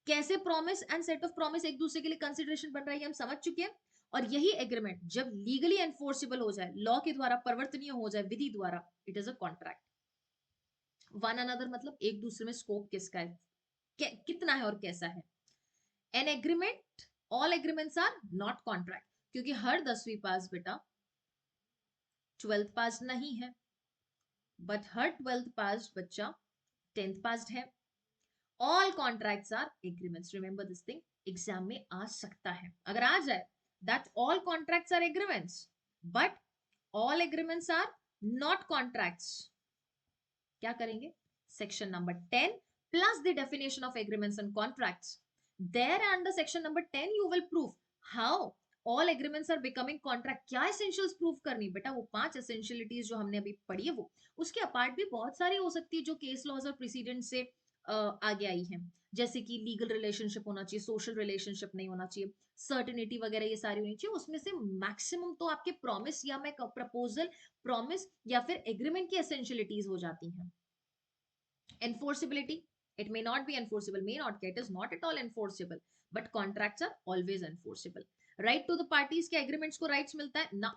कैसे promise and set of promise एक दूसरे के लिए कंसिडरेशन बन रहा है हम समझ चुके हैं, और यही एग्रीमेंट जब लीगली एनफोर्सेबल हो जाए, लॉ के द्वारा परिवर्तनीय हो जाए विधि द्वारा, it is a contract. One another मतलब एक दूसरे में स्कोप किसका है, कितना है और कैसा है। An agreement, all agreements are not contract, क्योंकि हर 10वीं पास बेटा 12th पास नहीं है, बट हर 12th पास बच्चा 10th पास है। All contracts are agreements, remember this thing, exam में आ सकता है, अगर आ जाए that all contracts are agreements but all agreements are not contracts, क्या करेंगे? Section number 10 plus the definition of agreements and contracts, There under section number 10 you will prove how all agreements are becoming contract. क्या essentials prove करनी बेटा, वो 5 essentialities जो हमने अभी पढ़ी है वो, उसके अपार्ट भी बहुत सारी हो सकती है जो केस लॉज और प्रेसिडेंट से आगे आई है, जैसे कि लीगल रिलेशनशिप होना चाहिए, सोशल रिलेशनशिप नहीं होना चाहिए, सर्टेनिटी वगैरह ये सारी होनी चाहिए। उसमें से मैक्सिमम तो आपके प्रॉमिस या मैं प्रपोजल, प्रॉमिस या फिर एग्रीमेंट की एसेंशियलिटीज हो जाती हैं। Enforceability, it may not be enforceable, may not, it is not at all enforceable, but contracts are always enforceable. Right to the parties के agreements को rights मिलता है ना,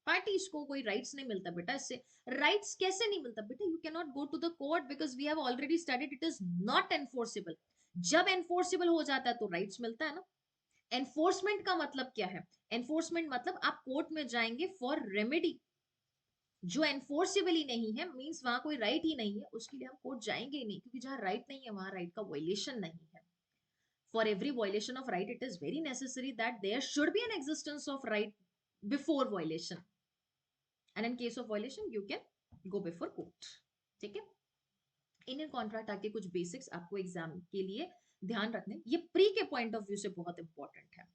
पार्टीज को कोई राइट्स नहीं मिलता बेटा। इससे राइट्स कैसे नहीं मिलता बेटा, you can not go to the court because we have already studied it is not enforceable. जब एनफोर्सेबल हो जाता है तो राइट्स मिलता है ना। एनफोर्समेंट का मतलब क्या है, एनफोर्समेंट मतलब आप कोर्ट में जाएंगे फॉर रेमेडी। जो एनफोर्सेबल ही नहीं है मींस वहां कोई राइट ही नहीं है, उसके लिए हम कोर्ट जाएंगे ही नहीं, क्योंकि जहां राइट नहीं है वहां राइट का वायलेशन नहीं है। For every violation of right it is very necessary that there should be an existence of right before violation, and in case of violation you can go before court. ठीक है, इंडियन कॉन्ट्रैक्ट एक्ट के कुछ बेसिक्स आपको एग्जाम के लिए ध्यान रखने, ये प्री के पॉइंट ऑफ व्यू से बहुत इंपॉर्टेंट है।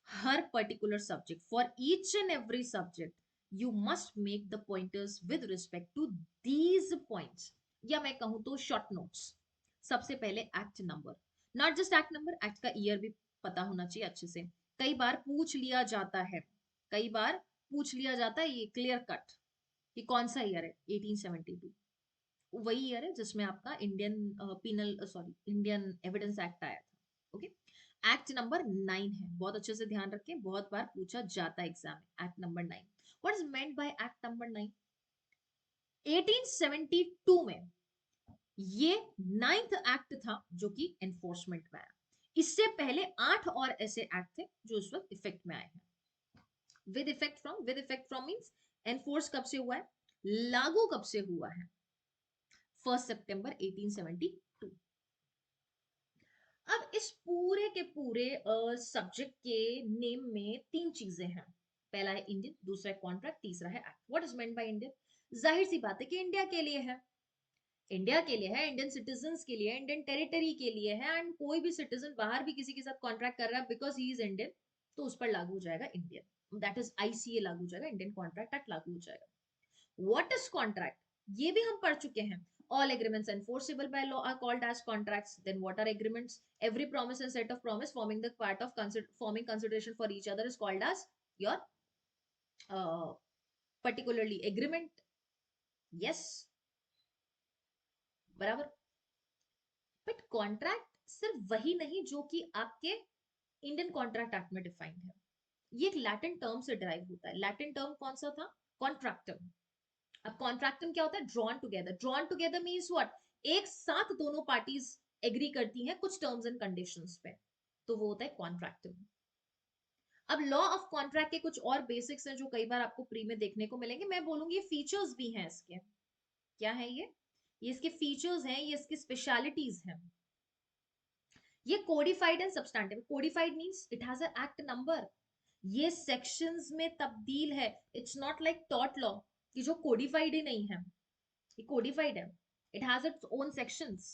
हर particular subject, for each and every subject you must make the pointers with respect to these points, या मैं कहूं तो शॉर्ट नोट्स। सबसे पहले act number, not just act number, act का ईयर भी पता होना चाहिए अच्छे से। कई बार पूछ लिया जाता है, कई बार पूछ लिया जाता है ये क्लियर कट कि कौन सा ईयर है, 1872 वही ईयर है जिसमें आपका Indian penal sorry Indian evidence act आया था। ओके, एक्ट नंबर 9 है, बहुत अच्छे से ध्यान रखें, बहुत बार पूछा जाता है एग्जाम में। Act number 9, what is meant by act number 9? 1872 में ये 9th एक्ट था जो कि एनफोर्समेंट में आया। इससे पहले 8 और ऐसे एक्ट थे जो उस वक्त इफेक्ट में आए हैं। With effect from means enforce कब से हुआ है, लागू कब से हुआ है, 1 सितंबर 1872। अब इस पूरे के पूरे सब्जेक्ट के नेम में 3 चीजें हैं, पहला है इंडियन, दूसरा है कॉन्ट्रैक्ट, तीसरा है act. What is meant by Indian? जाहिर सी बात है कि इंडिया के लिए है, इंडिया के लिए है, इंडियन सिटीजन के लिए, इंडियन टेरिटरी के लिए है, एंड कोई भी सिटीजन बाहर भी किसी के साथ कॉन्ट्रैक्ट कर रहा है बिकॉज ही इज इंडियन, तो उस पर लागू हो जाएगा इंडियन, दैट इज आईसीए लागू हो जाएगा, इंडियन कॉन्ट्रैक्ट एक्ट लागू हो जाएगा। What is contract? ये भी हम पढ़ चुके हैं। All agreements enforceable by law are called as contracts. Then what are agreements? Every promise and set of promise forming the part of forming consideration for each other is called as your uh, particularly agreement. Yes, बराबर। बट कॉन्ट्रैक्ट सिर्फ वही नहीं जो कि आपके इंडियन कॉन्ट्रैक्ट एक्ट में डिफाइंड है, ये एक लैटिन टर्म से डिराइव होता है। लैटिन टर्म कौन सा था? कॉन्ट्रैक्टम। अब कॉन्ट्रैक्टम क्या होता है? Drawn together. Drawn together means what? एक साथ दोनों पार्टीज एग्री करती हैं कुछ टर्म्स एंड कंडीशंस पे, तो वो होता है कॉन्ट्रैक्टम। अब लॉ ऑफ कॉन्ट्रैक्ट के कुछ और बेसिक्स हैं जो कई बार आपको प्री में देखने को मिलेंगे, मैं बोलूंगी फीचर्स भी हैं इसके। क्या है ये इसके फीचर्स हैं, ये इसकी स्पेशलिटीज हैं। ये codified and substantive. Codified means it has a act number, ये सेक्शंस में तब्दील है। It's not like taught law कि जो कोडिफाइड ही नहीं है, ये कोडिफाइड है, it has its own sections.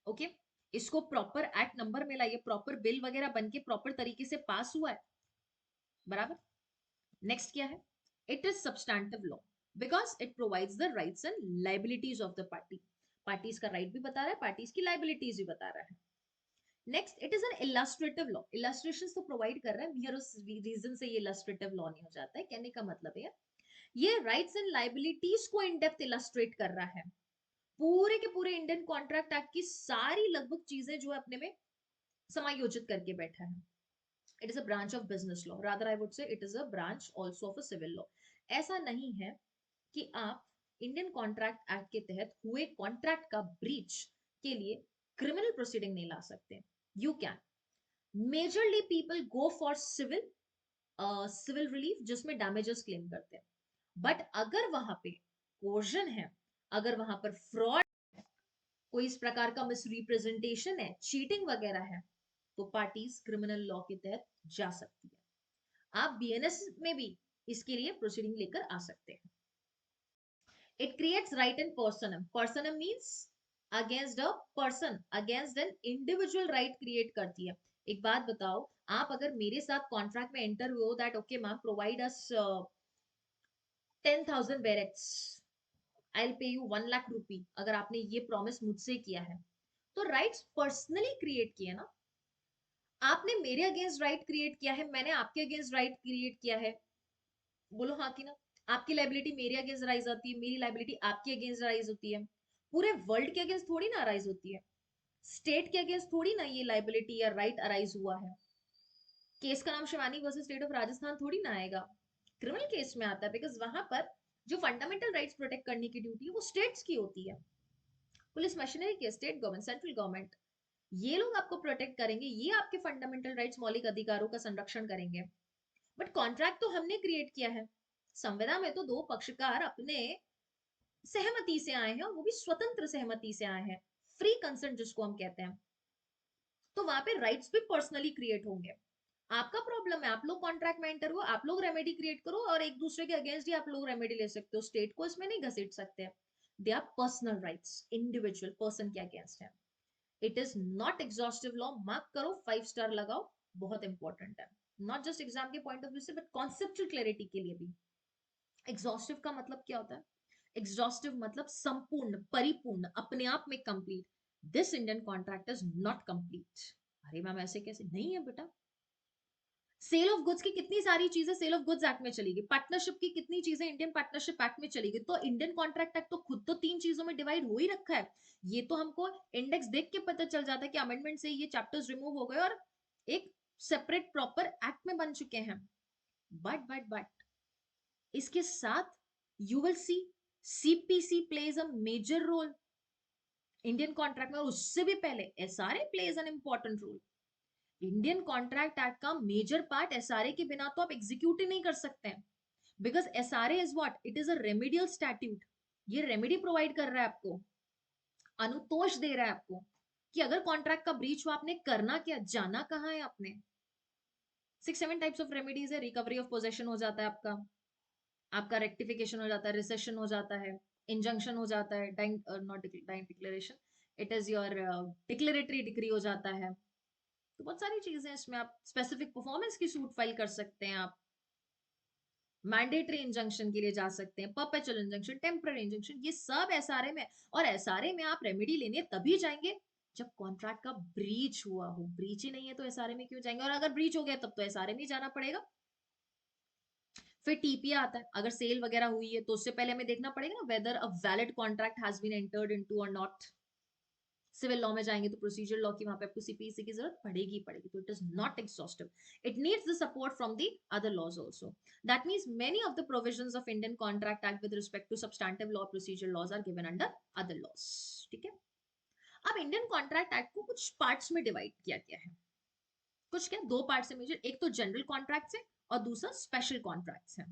Okay, इसको प्रॉपर एक्ट नंबर मिला, ये प्रॉपर बिल वगैरह बनके प्रॉपर तरीके से पास हुआ है, बराबर। नेक्स्ट क्या है? It is substantive law because it provides the rights and liabilities of the party. Parties का राइट भी बता रहा है, पार्टीज की लाइबिलिटीज भी बता रहा है। Next, it is an illustrative law. Illustrations तो प्रोवाइड कर रहा है, मेयर उस रीजन से ये इलस्ट्रेटिव लॉ नहीं हो जाता है। कहने का मतलब है ये राइट्स एंड लाइबिलिटीज को इन डेप्थ इलस्ट्रेट कर रहा है। पूरे के पूरे इंडियन कॉन्ट्रैक्ट एक्ट की सारी लगभग चीजें जो है अपने में समायोजित करके बैठा है। It is a branch of business law, rather I would say it is a branch also of a civil law. ऐसा नहीं है कि आप इंडियन कॉन्ट्रैक्ट एक्ट के तहत हुए कॉन्ट्रैक्ट का ब्रीच के लिए क्रिमिनल प्रोसीडिंग नहीं ला सकते। You can, majorly people go for civil relief जिसमें डैमेजेस क्लेम करते हैं, बट अगर वहां पे कोर्जन है, अगर वहां पर फ्रॉड, कोई इस प्रकार का मिसरिप्रेजेंटेशन है, चीटिंग वगैरह है, तो पार्टीज क्रिमिनल लॉ के तहत जा सकती है। आप बीएनएस में भी इसके लिए प्रोसीडिंग लेकर आ सकते हैं। It creates right in personam. Personam means against a person, against an individual right create करती है। एक बात बताओ, आप अगर मेरे साथ कॉन्ट्रैक्ट में एंटर हुए हो that okay ma'am provide us 10,000 barracks, I will pay you 1 lakh rupee, अगर आपने ये प्रॉमिस मुझसे किया है, तो राइट्स पर्सनली क्रिएट किए ना। आपने मेरे अगेंस्ट राइट क्रिएट किया है, मैंने आपके अगेंस्ट राइट क्रिएट किया है, बोलो हाँ कि ना। आपकी लाइबिलिटी मेरे अगेंस्ट राइज होती है, मेरी लाइबिलिटी आपके अगेंस्ट राइज होती है, पूरे वर्ल्ड के अगेंस्ट थोड़ी ना राइज होती है, स्टेट के अगेंस्ट थोड़ी ना ये लाइबिलिटी या राइट अराइज हुआ है। केस का नाम Shivani versus state of Rajasthan थोड़ी ना आएगा, क्रिमिनल केस में आता है, बिकॉज वहां पर जो फंडामेंटल राइट्स प्रोटेक्ट करने की ड्यूटी है वो स्टेट्स की होती है। पुलिस मशीनरी के स्टेट गवर्नमेंट, सेंट्रल गवर्नमेंट, ये लोग आपको प्रोटेक्ट करेंगे, ये आपके फंडामेंटल राइट्स मौलिक अधिकारों का संरक्षण करेंगे। बट कॉन्ट्रैक्ट तो हमने क्रिएट किया है। संविदा में तो दो पक्षकार अपने सहमति से आए हैं, और वो भी स्वतंत्र सहमति से आए हैं, फ्री कंसेंट जिसको हम कहते हैं। तो वहां पे राइट्स भी पर्सनली क्रिएट होंगे। आपका प्रॉब्लम है, आप लोग कॉन्ट्रैक्ट में एंटर हुआ, आप लोग रेमेडी क्रिएट करो और एक दूसरे के अगेंस्ट ही आप लोग रेमेडी ले सकते हो, स्टेट को इसमें नहीं घसीट सकते। They are personal rights, individual person के अगेंस्ट है। It is not exhaustive law, mark करो, 5 स्टार लगाओ, बहुत इंपॉर्टेंट है, नॉट जस्ट एग्जाम के पॉइंट ऑफ व्यू से बट कॉन्सेप्चुअल क्लैरिटी के लिए भी। एग्जॉस्टिव का मतलब क्या होता है? एग्जॉस्टिव मतलब संपूर्ण, परिपूर्ण, अपने आप में complete. This Indian contract is not complete. अरे मैम ऐसे कैसे? नहीं है बेटा। सेल ऑफ गुड्स की कितनी सारी चीजें सेल ऑफ गुड्स एक्ट में चली गई, पार्टनरशिप की कितनी चीजें इंडियन पार्टनरशिप एक्ट में चली गई, तो इंडियन कॉन्ट्रैक्ट एक्ट तो खुद तो 3 चीजों में डिवाइड हो ही रखा है। ये तो हमको इंडेक्स देख के पता चल जाता है कि अमेंडमेंट से ये चैप्टर्स रिमूव हो गए और एक सेपरेट प्रॉपर एक्ट में बन चुके हैं। बट इसके साथ you will see CPC plays a major role Indian contract में, और उससे भी पहले SRA plays an important role. Indian contract act का मेजर पार्ट एसआरए के बिना तो आप एग्जीक्यूट ही नहीं कर सकते हैं, because SRA is what, it is a remedial statute. ये रेमेडी प्रोवाइड कर रहा है आपको, अनुतोष दे रहा है आपको, कि अगर कॉन्ट्रैक्ट का ब्रीच हुआ आपने करना क्या, जाना कहाँ है आपने। 6-7 टाइप्स ऑफ रेमेडीज है, रिकवरी ऑफ पोजेशन हो जाता है आपका, आपका रेक्टिफिकेशन हो जाता है, रिसेशन हो जाता है, इंजंक्शन हो जाता है, not dying declaration, it is your declaratory degree हो जाता है। तो बहुत सारी चीजें हैं इसमें, आप स्पेसिफिक परफॉर्मेंस की सूट फाइल कर सकते हैं, आप मैंडेटरी इंजंक्शन के लिए जा सकते हैं, परपेचुअल इंजंक्शन, टेम्पररी इंजंक्शन, ये सब एसआरए में। और एसआरए में आप रेमेडी लेने तभी जाएंगे जब कॉन्ट्रैक्ट का ब्रीच हुआ हो, ब्रीच ही नहीं है तो एसआरए में क्यों जाएंगे, और अगर ब्रीच हो गया तब तो एसआरए में जाना पड़ेगा। फिर टीपीए आता है, अगर सेल वगैरह हुई है तो उससे पहले हमें देखना पड़ेगा ना whether a valid contract has been entered into और नॉट। सिविल लॉ में जाएंगे तो प्रोसीजर लॉ की वहां पे आपको सीपीसी की जरूरत पड़ेगी पड़ेगी, तो it is not exhaustive, it needs the support from the other laws also. That means many of the provisions of Indian contract act with respect to substantive law procedure laws are given under other laws. ठीक है। अब इंडियन कॉन्ट्रैक्ट एक्ट को कुछ पार्ट्स में डिवाइड किया गया है, कुछ क्या, दो पार्ट्स है मेजर, एक तो जनरल कॉन्ट्रैक्ट्स है और दूसरा स्पेशल कॉन्ट्रैक्ट्स है।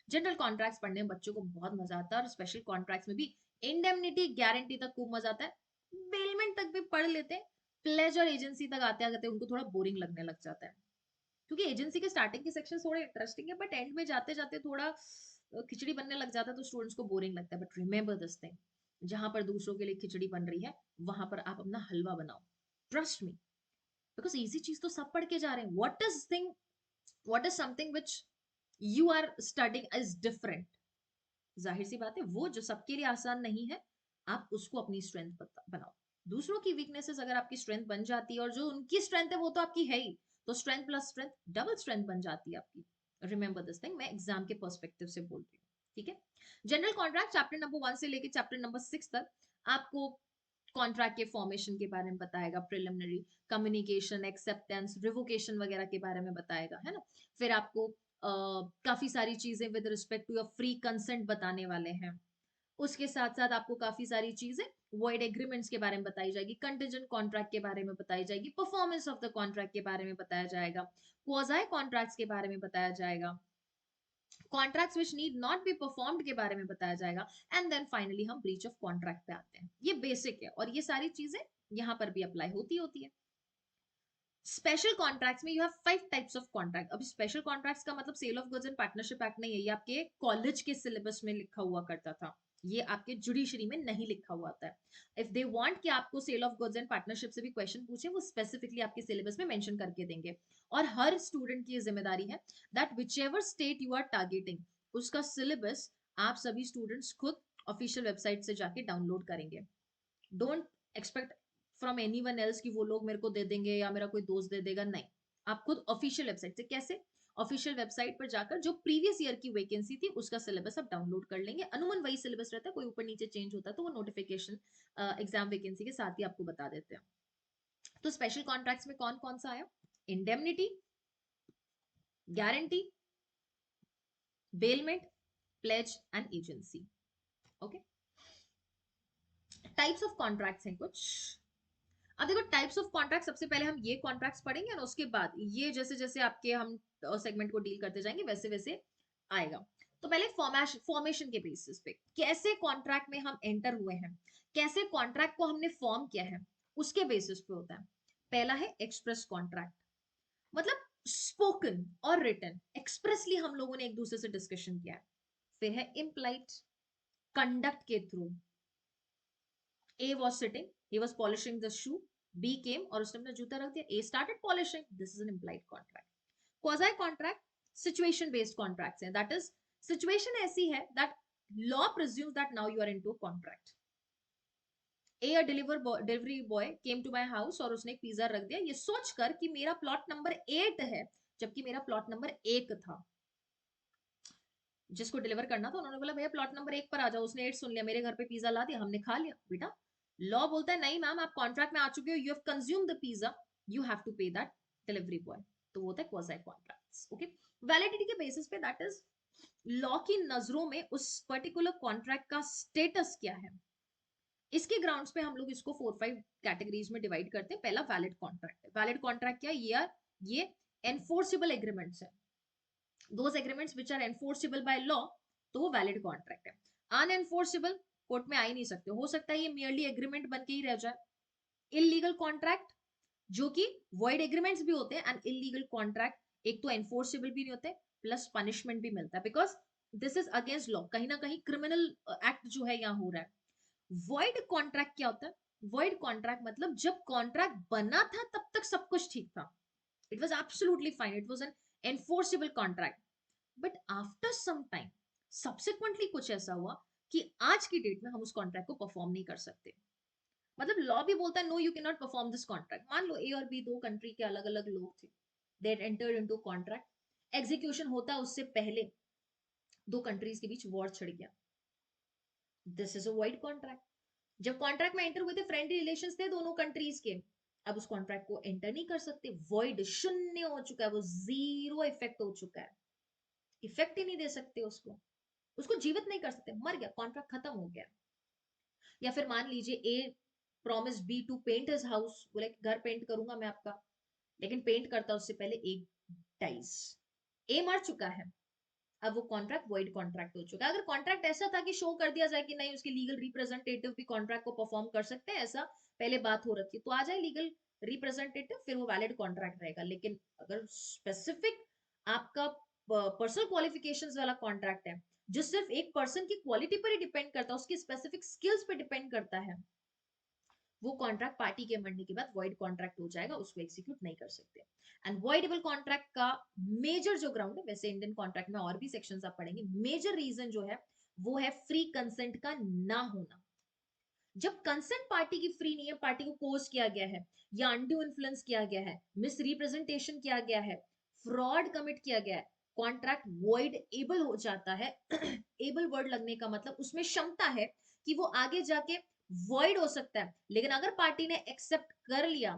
जनरल कॉन्ट्रैक्ट्स पढ़ने में बच्चों को बहुत मजा आता है, और स्पेशल कॉन्ट्रैक्ट्स में भी इंडेमनिटी गारंटी तक खूब मजा आता है, बेलमेंट तक भी पढ़ लेते हैं, प्लेजर एजेंसी तक आते आते उनको थोड़ा बोरिंग लगने लग जाता है, क्योंकि एजेंसी के स्टार्टिंग के सेक्शन थोड़े इंटरेस्टिंग है, बट एंड में जाते जाते थोड़ा खिचड़ी बनने लग जाता है, तो स्टूडेंट्स को बोरिंग लगता है। बट रिमेंबर दिस थिंग, जहां पर दूसरों के लिए खिचड़ी बन रही है वहां पर आप अपना हलवा बनाओ, ट्रस्ट मी, बिकॉज इजी चीज तो सब पढ़ के जा रहे हैं। What is something which you are studying is different, जाहिर सी बात है वो जो सबके लिए आसान नहीं है, आप उसको अपनी स्ट्रेंथ बनाओ। दूसरों की वीकनेसेस अगर आपकी स्ट्रेंथ बन जाती है, और जो उनकी स्ट्रेंथ है वो तो आपकी है ही, तो strength plus strength double strength बन जाती है आपकी। रिमेंबर दिस थिंग, मैं एग्जाम के पर्सपेक्टिव से बोल रही हूँ। ठीक है। जनरल कॉन्ट्रैक्ट चैप्टर नंबर 1 से लेके चैप्टर नंबर 6 तक आपको कॉन्ट्रैक्ट के फॉर्मेशन के बारे में बताएगा, प्रिलिमिनरी, कम्युनिकेशन, एक्सेप्टेंस, रिवोकेशन वगैरह के बारे में बताएगा, है ना। फिर आपको काफी सारी चीजें with respect to your free consent बताने वाले हैं। उसके साथ साथ आपको काफी सारी चीजें वॉइड एग्रीमेंट्स के बारे में बताई जाएगी, कंटिजेंट कॉन्ट्रैक्ट के बारे में बताई जाएगी, परफॉर्मेंस ऑफ द कॉन्ट्रैक्ट के बारे में बताया जाएगा, क्वाज़ाई कॉन्ट्रैक्ट्स के बारे में बताया जाएगा, contracts which need not be performed के बारे में बताया जाएगा, एंड देन फाइनली हम ब्रीच ऑफ कॉन्ट्रैक्ट पे आते हैं। ये बेसिक है, और ये सारी चीजें यहाँ पर भी अप्लाई होती है। स्पेशल कॉन्ट्रैक्ट्स में you have 5 types of contract. अभी स्पेशल कॉन्ट्रैक्ट्स का मतलब sale of goods and partnership act नहीं है, ये आपके कॉलेज के सिलेबस में लिखा हुआ करता था। ये आपके जुडिशरी में नहीं लिखा हुआ होता है। इफ दे वांट कि आपको sale of goods and partnership से भी क्वेश्चन पूछे, वो स्पेसिफिकली आपके सिलेबस में मेंशन करके देंगे। और हर स्टूडेंट की ये जिम्मेदारी है that whichever state you are targeting, उसका सिलेबस आप सभी स्टूडेंट्स खुद ऑफिशियल वेबसाइट से जाके डाउनलोड करेंगे। Don't expect from anyone else कि वो लोग मेरे को दे देंगे या मेरा कोई दोस्त दे देगा, नहीं। आप खुद ऑफिशियल वेबसाइट से, कैसे? ऑफिशियल वेबसाइट पर जाकर जो प्रीवियस ईयर की वैकेंसी थी उसका सिलेबस आप डाउनलोड कर लेंगे। अनुमान वही सिलेबस रहता है, कोई ऊपर नीचे चेंज होता है तो वो नोटिफिकेशन एग्जाम वैकेंसी के साथ ही आपको बता देते हैं। तो स्पेशल कॉन्ट्रैक्ट्स में कौन कौन सा आया? Indemnity, guarantee, bailment, plays and agency. Okay, types of contracts हैं कुछ। अब देखो टाइप्स ऑफ कॉन्ट्रैक्ट, सबसे पहले हम ये कॉन्ट्रैक्ट्स पढ़ेंगे और उसके बाद ये जैसे जैसे आपके हम सेगमेंट को डील करते जाएंगे वैसे वैसे आएगा। तो पहले फॉर्मेशन के बेसिस पे कैसे कॉन्ट्रैक्ट में हम एंटर हुए हैं, कैसे कॉन्ट्रैक्ट को हमने फॉर्म किया है, उसके बेसिस पे होता है। पहला है एक्सप्रेस कॉन्ट्रैक्ट, मतलब स्पोकन और रिटन, एक्सप्रेसली हम लोगों ने एक दूसरे से डिस्कशन किया है। फिर है इम्प्लाइड, कंडक्ट के through. A was sitting, he was polishing the shoe. B came और उसने अपना जूता रख दिया. A started polishing. This is an implied contract. Quasi contract, situation based contracts हैं. That is, situation ऐसी है that law presumes that now you are into a contract. A delivery boy came to my house और उसने एक पिज्जा रख दिया ये सोचकर कि मेरा प्लॉट नंबर 8 है, जबकि मेरा प्लॉट नंबर 1 था। जिसको डिलीवर करना था उन्होंने बोला भैया प्लॉट नंबर 1 पर आ जाओ, उसने 8 सुन लिया, मेरे घर पे पिज्जा ला दिया, हमने खा लिया। बेटा लॉ बोलता है नहीं मैम, आप कॉन्ट्रैक्ट में आ चुके हो, you have consume the pizza, you have to pay that delivery boy. तो वो होता है क्वाज़ी कॉन्ट्रैक्ट्स। ओके, वैलिडिटी के बेसिस पे दैट इज लॉ की नजरों में उस पर्टिकुलर कॉन्ट्रैक्ट का स्टेटस क्या है, इसके ग्राउंड्स पे हम लोग इसको 4-5 कैटेगरीज में डिवाइड करते हैं। पहला वैलिड कॉन्ट्रैक्ट है। वैलिड कॉन्ट्रैक्ट क्या है? ये एनफोर्सेबल एग्रीमेंट्स है, those agreements which are enforceable by law, तो वो वैलिड कॉन्ट्रैक्ट है। अनएनफोर्सेबल, कोर्ट में आ ही नहीं सकते, हो सकता है ये मियरली एग्रीमेंट बन के ही रह जाए। इलीगल कॉन्ट्रैक्ट, जो कि वॉइड एग्रीमेंट्स भी होते हैं, एंड इलीगल कॉन्ट्रैक्ट एक तो एनफोर्सेबल भी नहीं होते प्लस पनिशमेंट भी मिलता है, because this is against law, कहीं ना कहीं क्रिमिनल एक्ट जो है यहाँ हो रहा है। वॉइड कॉन्ट्रैक्ट क्या होता है? वॉइड कॉन्ट्रैक्ट मतलब जब कॉन्ट्रैक्ट बना था तब तक सब कुछ ठीक था, it was absolutely fine, it was an enforceable contract, but after some time subsequently कुछ ऐसा हुआ कि आज की डेट में हम उस कॉन्ट्रैक्ट को परफॉर्म नहीं कर सकते। मतलब लॉ भी बोलता है no you can not perform this contract. मान लो ए और बी दो कंट्री के अलग अलग लोग थे, they entered into contract, execution होता है उससे पहले दो कंट्रीज के बीच वॉर छिड़ गया, this is a void contract. जब कॉन्ट्रैक्ट में एंटर हुए थे फ्रेंडली रिलेशंस थे दोनों कंट्रीज के, अब उस कॉन्ट्रैक्ट को एंटर नहीं कर सकते, वॉइड, शून्य हो चुका है, वो जीरो इफेक्ट हो चुका है, इफेक्ट ही नहीं दे सकते उसको, उसको जीवित नहीं कर सकते, मर गया, कॉन्ट्रैक्ट खत्म हो गया। या फिर मान लीजिए A promise B to paint his house, बोले घर पेंट करूंगा मैं आपका, लेकिन पेंट करता उससे पहले ए डाइज, ए मर चुका है, अब वो कॉन्ट्रैक्ट वॉइड कॉन्ट्रैक्ट हो चुका है। अगर कॉन्ट्रैक्ट ऐसा था कि शो कर दिया जाए कि नहीं उसके लीगल रिप्रेजेंटेटिव भी कॉन्ट्रैक्ट को परफॉर्म कर सकते हैं, ऐसा पहले बात हो रखी, तो आ जाए लीगल रिप्रेजेंटेटिव, फिर वो वैलिड कॉन्ट्रैक्ट रहेगा। लेकिन अगर स्पेसिफिक आपका पर्सनल क्वालिफिकेशंस वाला कॉन्ट्रैक्ट है जो सिर्फ एक पर्सन की क्वालिटी पर ही डिपेंड करता है, उसकी स्पेसिफिक स्किल्स पर डिपेंड करता है, वो कॉन्ट्रैक्ट पार्टी के मरने के बाद वॉइड कॉन्ट्रैक्ट हो जाएगा, उसको एग्जीक्यूट नहीं कर सकते। एंड वॉइडेबल कॉन्ट्रैक्ट का मेजर जो ग्राउंड है, वैसे इंडियन कॉन्ट्रैक्ट में और भी सेक्शंस आप पढ़ेंगे, मेजर रीजन जो है वो है फ्री कंसेंट का ना होना। जब कंसेंट पार्टी की फ्री नहीं है, पार्टी को कोर्स किया गया है या अंडू इन्फ्लुएंस किया गया है, मिस रिप्रेजेंटेशन किया गया है, फ्रॉड कमिट किया गया है, कॉन्ट्रैक्ट वॉइड एबल हो जाता है। एबल वर्ड लगने का मतलब उसमें क्षमता है कि वो आगे जाके वॉइड हो सकता है। लेकिन अगर पार्टी ने एक्सेप्ट कर लिया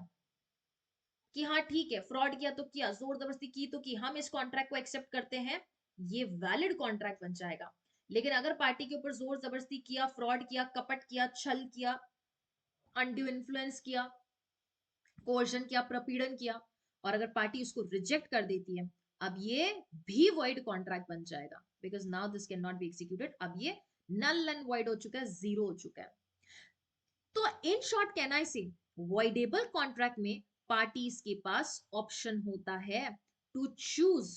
कि हाँ ठीक है फ्रॉड किया तो किया, जोर जबरदस्ती की तो की, हम इस कॉन्ट्रैक्ट को एक्सेप्ट करते हैं, ये वैलिड कॉन्ट्रैक्ट बन जाएगा। लेकिन अगर पार्टी के ऊपर जोर जबरदस्ती किया, फ्रॉड किया, कपट किया, छल किया, अनड्यू इन्फ्लुएंस किया, कोर्जन किया, प्रपीड़न किया, और अगर पार्टी उसको रिजेक्ट कर देती है, अब ये भी वॉइड कॉन्ट्रैक्ट बन जाएगा, because now this can not be executed, अब ये नल एंड वॉइड हो चुका है, जीरो हो चुका है। तो इन शॉर्ट कैन आई से वॉइडेबल कॉन्ट्रैक्ट में पार्टीज के पास ऑप्शन होता है to choose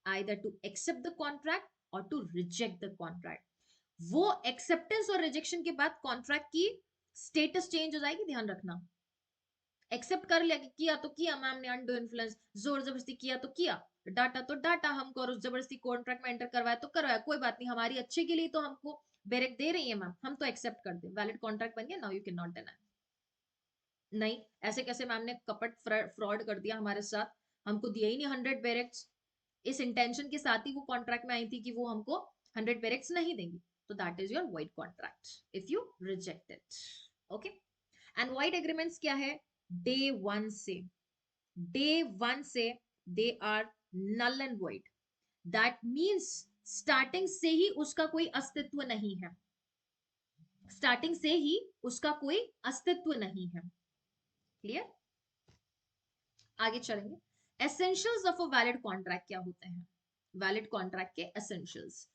either to accept the contract और टू रिजेक्ट द कॉन्ट्रैक्ट। वो एक्सेप्टेंस और रिजेक्शन के बाद कॉन्ट्रैक्ट की स्टेटस चेंज हो जाएगी, ध्यान रखना। एक्सेप्ट कर लिया कि किया तो किया मैम ने अनडू इन्फ्लुएंस, जोर जबरदस्ती किया तो किया, डाटा तो डाटा हमको, और जबरदस्ती कॉन्ट्रैक्ट में एंटर करवाया तो करवाया, कोई बात नहीं, हमारी अच्छे के लिए तो हमको बेरेक दे रही है मैम, हम तो एक्सेप्ट कर दे, वैलिड कॉन्ट्रैक्ट बन गया, now you can not deny. नहीं, ऐसे कैसे मैम ने कपट फ्रॉड कर दिया हमारे साथ, हमको दिया ही नहीं 100 बेरेक्स, इस इंटेंशन के साथ ही वो कॉन्ट्रैक्ट में आई थी कि वो हमको 100 बेरेक्स नहीं देंगी, तो that is your void contract if you reject it. Okay, and void agreements क्या है, डे वन से, डे वन से they are null and void, that means starting से ही उसका कोई अस्तित्व नहीं है, स्टार्टिंग से ही उसका कोई अस्तित्व नहीं है। क्लियर, आगे चलेंगे। Essentials of a valid contract क्या होते हैं, वैलिड कॉन्ट्रैक्ट के एसेंशियल्स।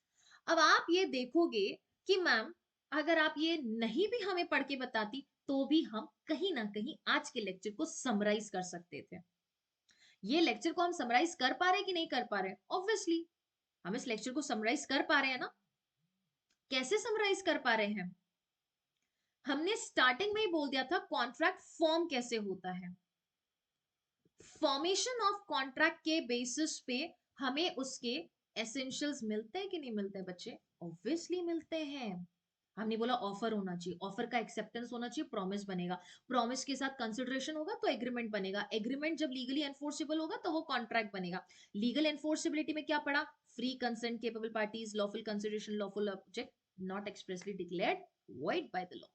अब आप ये देखोगे कि मैम अगर आप ये नहीं भी हमें पढ़ के बताती तो भी हम कहीं ना कहीं आज के लेक्चर को समराइज कर सकते थे। ये लेक्चर को हम समराइज कर पा रहे कि नहीं कर पा रहे, ऑब्वियसली हम इस लेक्चर को समराइज कर पा रहे हैं ना। कैसे समराइज कर पा रहे हैं, हमने स्टार्टिंग में ही बोल दिया था कॉन्ट्रैक्ट फॉर्म कैसे होता है। फॉर्मेशन ऑफ कॉन्ट्रैक्ट के बेसिस पे हमें उसके एसेंशियल्स मिलते हैं कि नहीं मिलते हैं बच्चे, ऑब्वियसली मिलते हैं। हमने बोला ऑफर होना चाहिए, ऑफर का एक्सेप्टेंस होना चाहिए, प्रॉमिस बनेगा, प्रॉमिस के साथ कंसिडरेशन होगा तो एग्रीमेंट बनेगा, एग्रीमेंट जब लीगली एनफोर्सेबल होगा तो वो कॉन्ट्रैक्ट बनेगा। लीगल एनफोर्सेबिलिटी में क्या पड़ा, free consent, capable parties, lawful consideration, lawful object, not expressly declared, void by the law.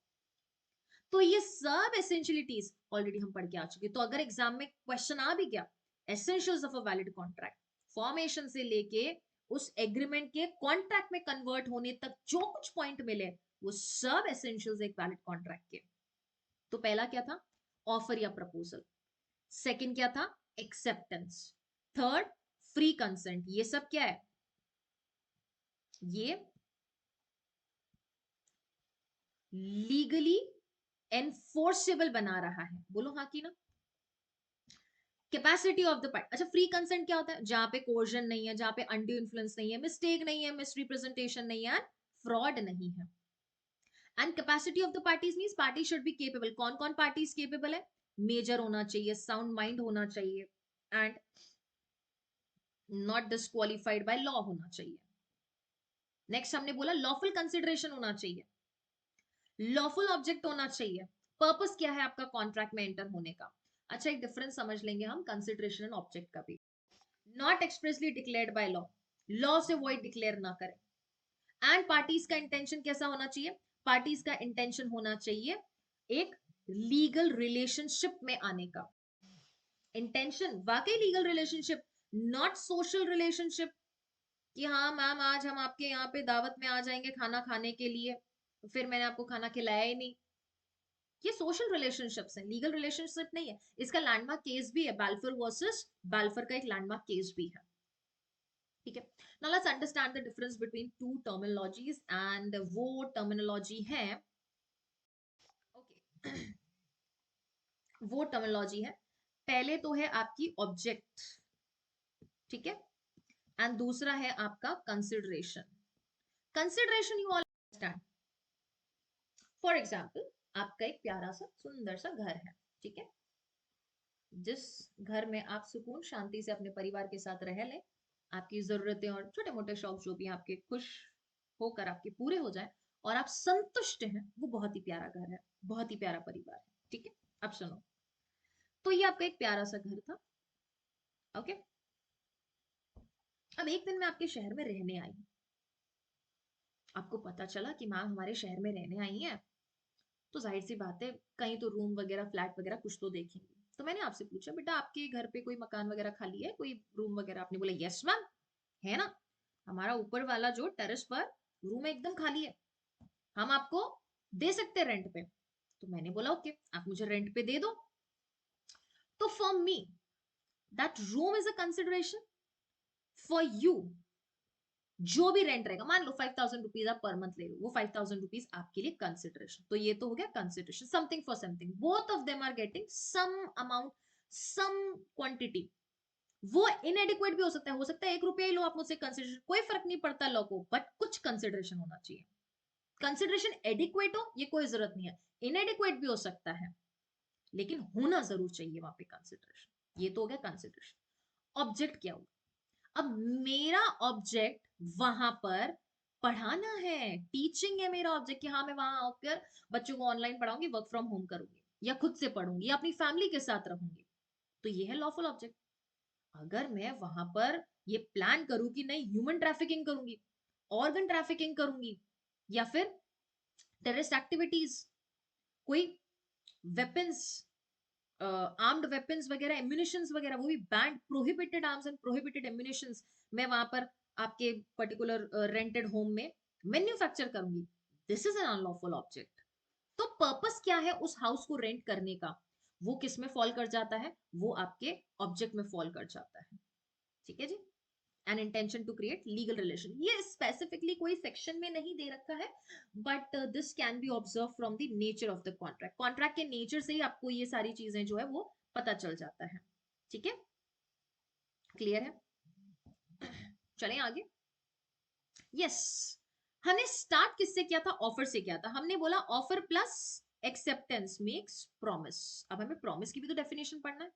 तो ये सब एसेंशियलिटीज ऑलरेडी हम पढ़ के आ चुके। तो अगर एग्जाम में क्वेश्चन आ भी गया, essentials of a valid contract, formation से लेके उस एग्रीमेंट के कॉन्ट्रैक्ट में कन्वर्ट होने तक जो कुछ पॉइंट मिले वो सब एसेंशियल्स एक वैलिड कॉन्ट्रैक्ट के। तो पहला क्या था, ऑफर या प्रपोजल, सेकंड क्या था, एक्सेप्टेंस, थर्ड फ्री कंसेंट, ये सब क्या है, ये लीगली एनफोर्सेबल बना रहा है, बोलो हाँ कि ना। कैपेसिटी ऑफ द पार्टी, अच्छा फ्री कंसेंट क्या होता है, जहां पे कोर्जन नहीं है, जहां पे अनड्यू इन्फ्लुएंस नहीं है, मिस्टेक नहीं है, मिसरिप्रेजेंटेशन नहीं है, फ्रॉड नहीं है। And capacity of the parties means party should be capable, कौन कौन पार्टीज केपेबल है, मेजर होना चाहिए, साउंड माइंड होना चाहिए, and not disqualified by law होना चाहिए। नेक्स्ट हमने बोला लॉफुल कंसिडरेशन होना चाहिए, लॉफुल ऑब्जेक्ट होना चाहिए, पर्पस क्या है आपका कॉन्ट्रैक्ट में एंटर होने का। अच्छा एक डिफरेंस समझ लेंगे हम कंसिडरेशन एंड ऑब्जेक्ट का भी, not expressly declared by law, law से वॉइड डिक्लेयर ना करें, एंड पार्टीज का इंटेंशन कैसा होना चाहिए, पार्टीज का इंटेंशन होना चाहिए एक लीगल रिलेशनशिप में आने का, इंटेंशन वाकई legal relationship, not social relationship, कि हाँ मैम आज हम आपके यहाँ पे दावत में आ जाएंगे खाना खाने के लिए, फिर मैंने आपको खाना खिलाया ही नहीं। ये सोशल रिलेशनशिप्स हैं, लीगल रिलेशनशिप नहीं है। इसका लैंडमार्क केस भी है, बाल्फर वर्सेस बाल्फर का एक लैंडमार्क केस भी है। ठीक है, now let's understand the difference between two terminologies, and वो terminology है, okay, वो terminology है, पहले तो है आपकी ऑब्जेक्ट, ठीक है, एंड दूसरा है आपका consideration. Consideration you all understand, for example आपका एक प्यारा सा सुंदर सा घर है, ठीक है, जिस घर में आप सुकून शांति से अपने परिवार के साथ रह लें, आपकी जरूरतें और छोटे मोटे शौक जो भी आपके खुश होकर आपके पूरे हो जाए और आप संतुष्ट हैं, वो बहुत ही प्यारा घर है, बहुत ही प्यारा परिवार है। ठीक है, अब सुनो, तो ये आपका एक प्यारा सा घर था, ओके। अब एक दिन मैं आपके शहर में रहने आई, आपको पता चला कि मैम हमारे शहर में रहने आई हैं, तो जाहिर सी बात है कहीं तो रूम वगैरह फ्लैट वगैरह कुछ तो देखेंगे। तो मैंने आपसे पूछा बेटा आपके घर पे कोई मकान वगैरह खाली है, कोई रूम वगैरह, आपने बोला यस मैम है ना, हमारा ऊपर वाला जो टेरेस पर रूम है एकदम खाली है, हम आपको दे सकते हैं रेंट पे। तो मैंने बोला ओके आप मुझे रेंट पे दे दो। तो for me that room is a consideration, for you जो भी रेंट रहेगा, मान लो 5,000 रुपीज आप पर मंथ ले लो, वो 5,000 रुपीज आपके लिए कंसिडरेशन। तो ये तो हो गया consideration, something for something, both of them are getting some amount, some quantity. वो इनएडिक्वेट भी हो सकता है 1 रुपया ही लो आप मुझसे कंसिडरेशन, कोई फर्क नहीं पड़ता लॉ को, बट कुछ कंसिडरेशन होना चाहिए। कंसिडरेशन एडिक्वेट हो ये कोई जरूरत नहीं है, इनएडिक्वेट भी हो सकता है, लेकिन होना जरूर चाहिए वहां पे कंसिडरेशन। ये तो हो गया कंसिडरेशन। ऑब्जेक्ट क्या होगा? अब मेरा ऑब्जेक्ट वहां पर पढ़ाना है, टीचिंग है मेरा ऑब्जेक्ट, कि हाँ मैं वहां आकर बच्चों को ऑनलाइन पढ़ाऊंगी, वर्क फ्रॉम होम करूंगी, या खुद से पढ़ूंगी, या अपनी फैमिली के साथ रहूंगी, तो ये है लॉफुल ऑब्जेक्ट। अगर मैं वहां पर ये प्लान करूं कि नहीं ह्यूमन ट्रैफिकिंग करूंगी, ऑर्गन ट्रैफिकिंग करूंगी, या फिर टेररिस्ट एक्टिविटीज, कोई वेपन्स, आर्म्ड वेपन्स वगैरह, एम्यूनिशंस वगैरह, वो भी band, prohibited arms and prohibited ammunitions, मैं वहां पर आपके पर्टिकुलर रेंटेड होम में मैन्युफैक्चर करूंगी, this is an unlawful object. तो पर्पस क्या है उस हाउस को रेंट करने का, वो किस में फॉल कर जाता है? वो आपके ऑब्जेक्ट में फॉल कर जाता है। ठीक है जी। An intention to create legal relation, ये स्पेसिफिकली कोई सेक्शन में नहीं दे रखा है, but this can be observe from the nature of the contract. Contract के नेचर से ही आपको ये सारी चीजें जो है वो पता चल जाता है। ठीक है, क्लियर है? चलें आगे। यस, हमने स्टार्ट किससे किया था? ऑफर से किया था। हमने बोला offer plus acceptance makes promise. अब हमें प्रॉमिस की भी तो डेफिनेशन पढ़ना है।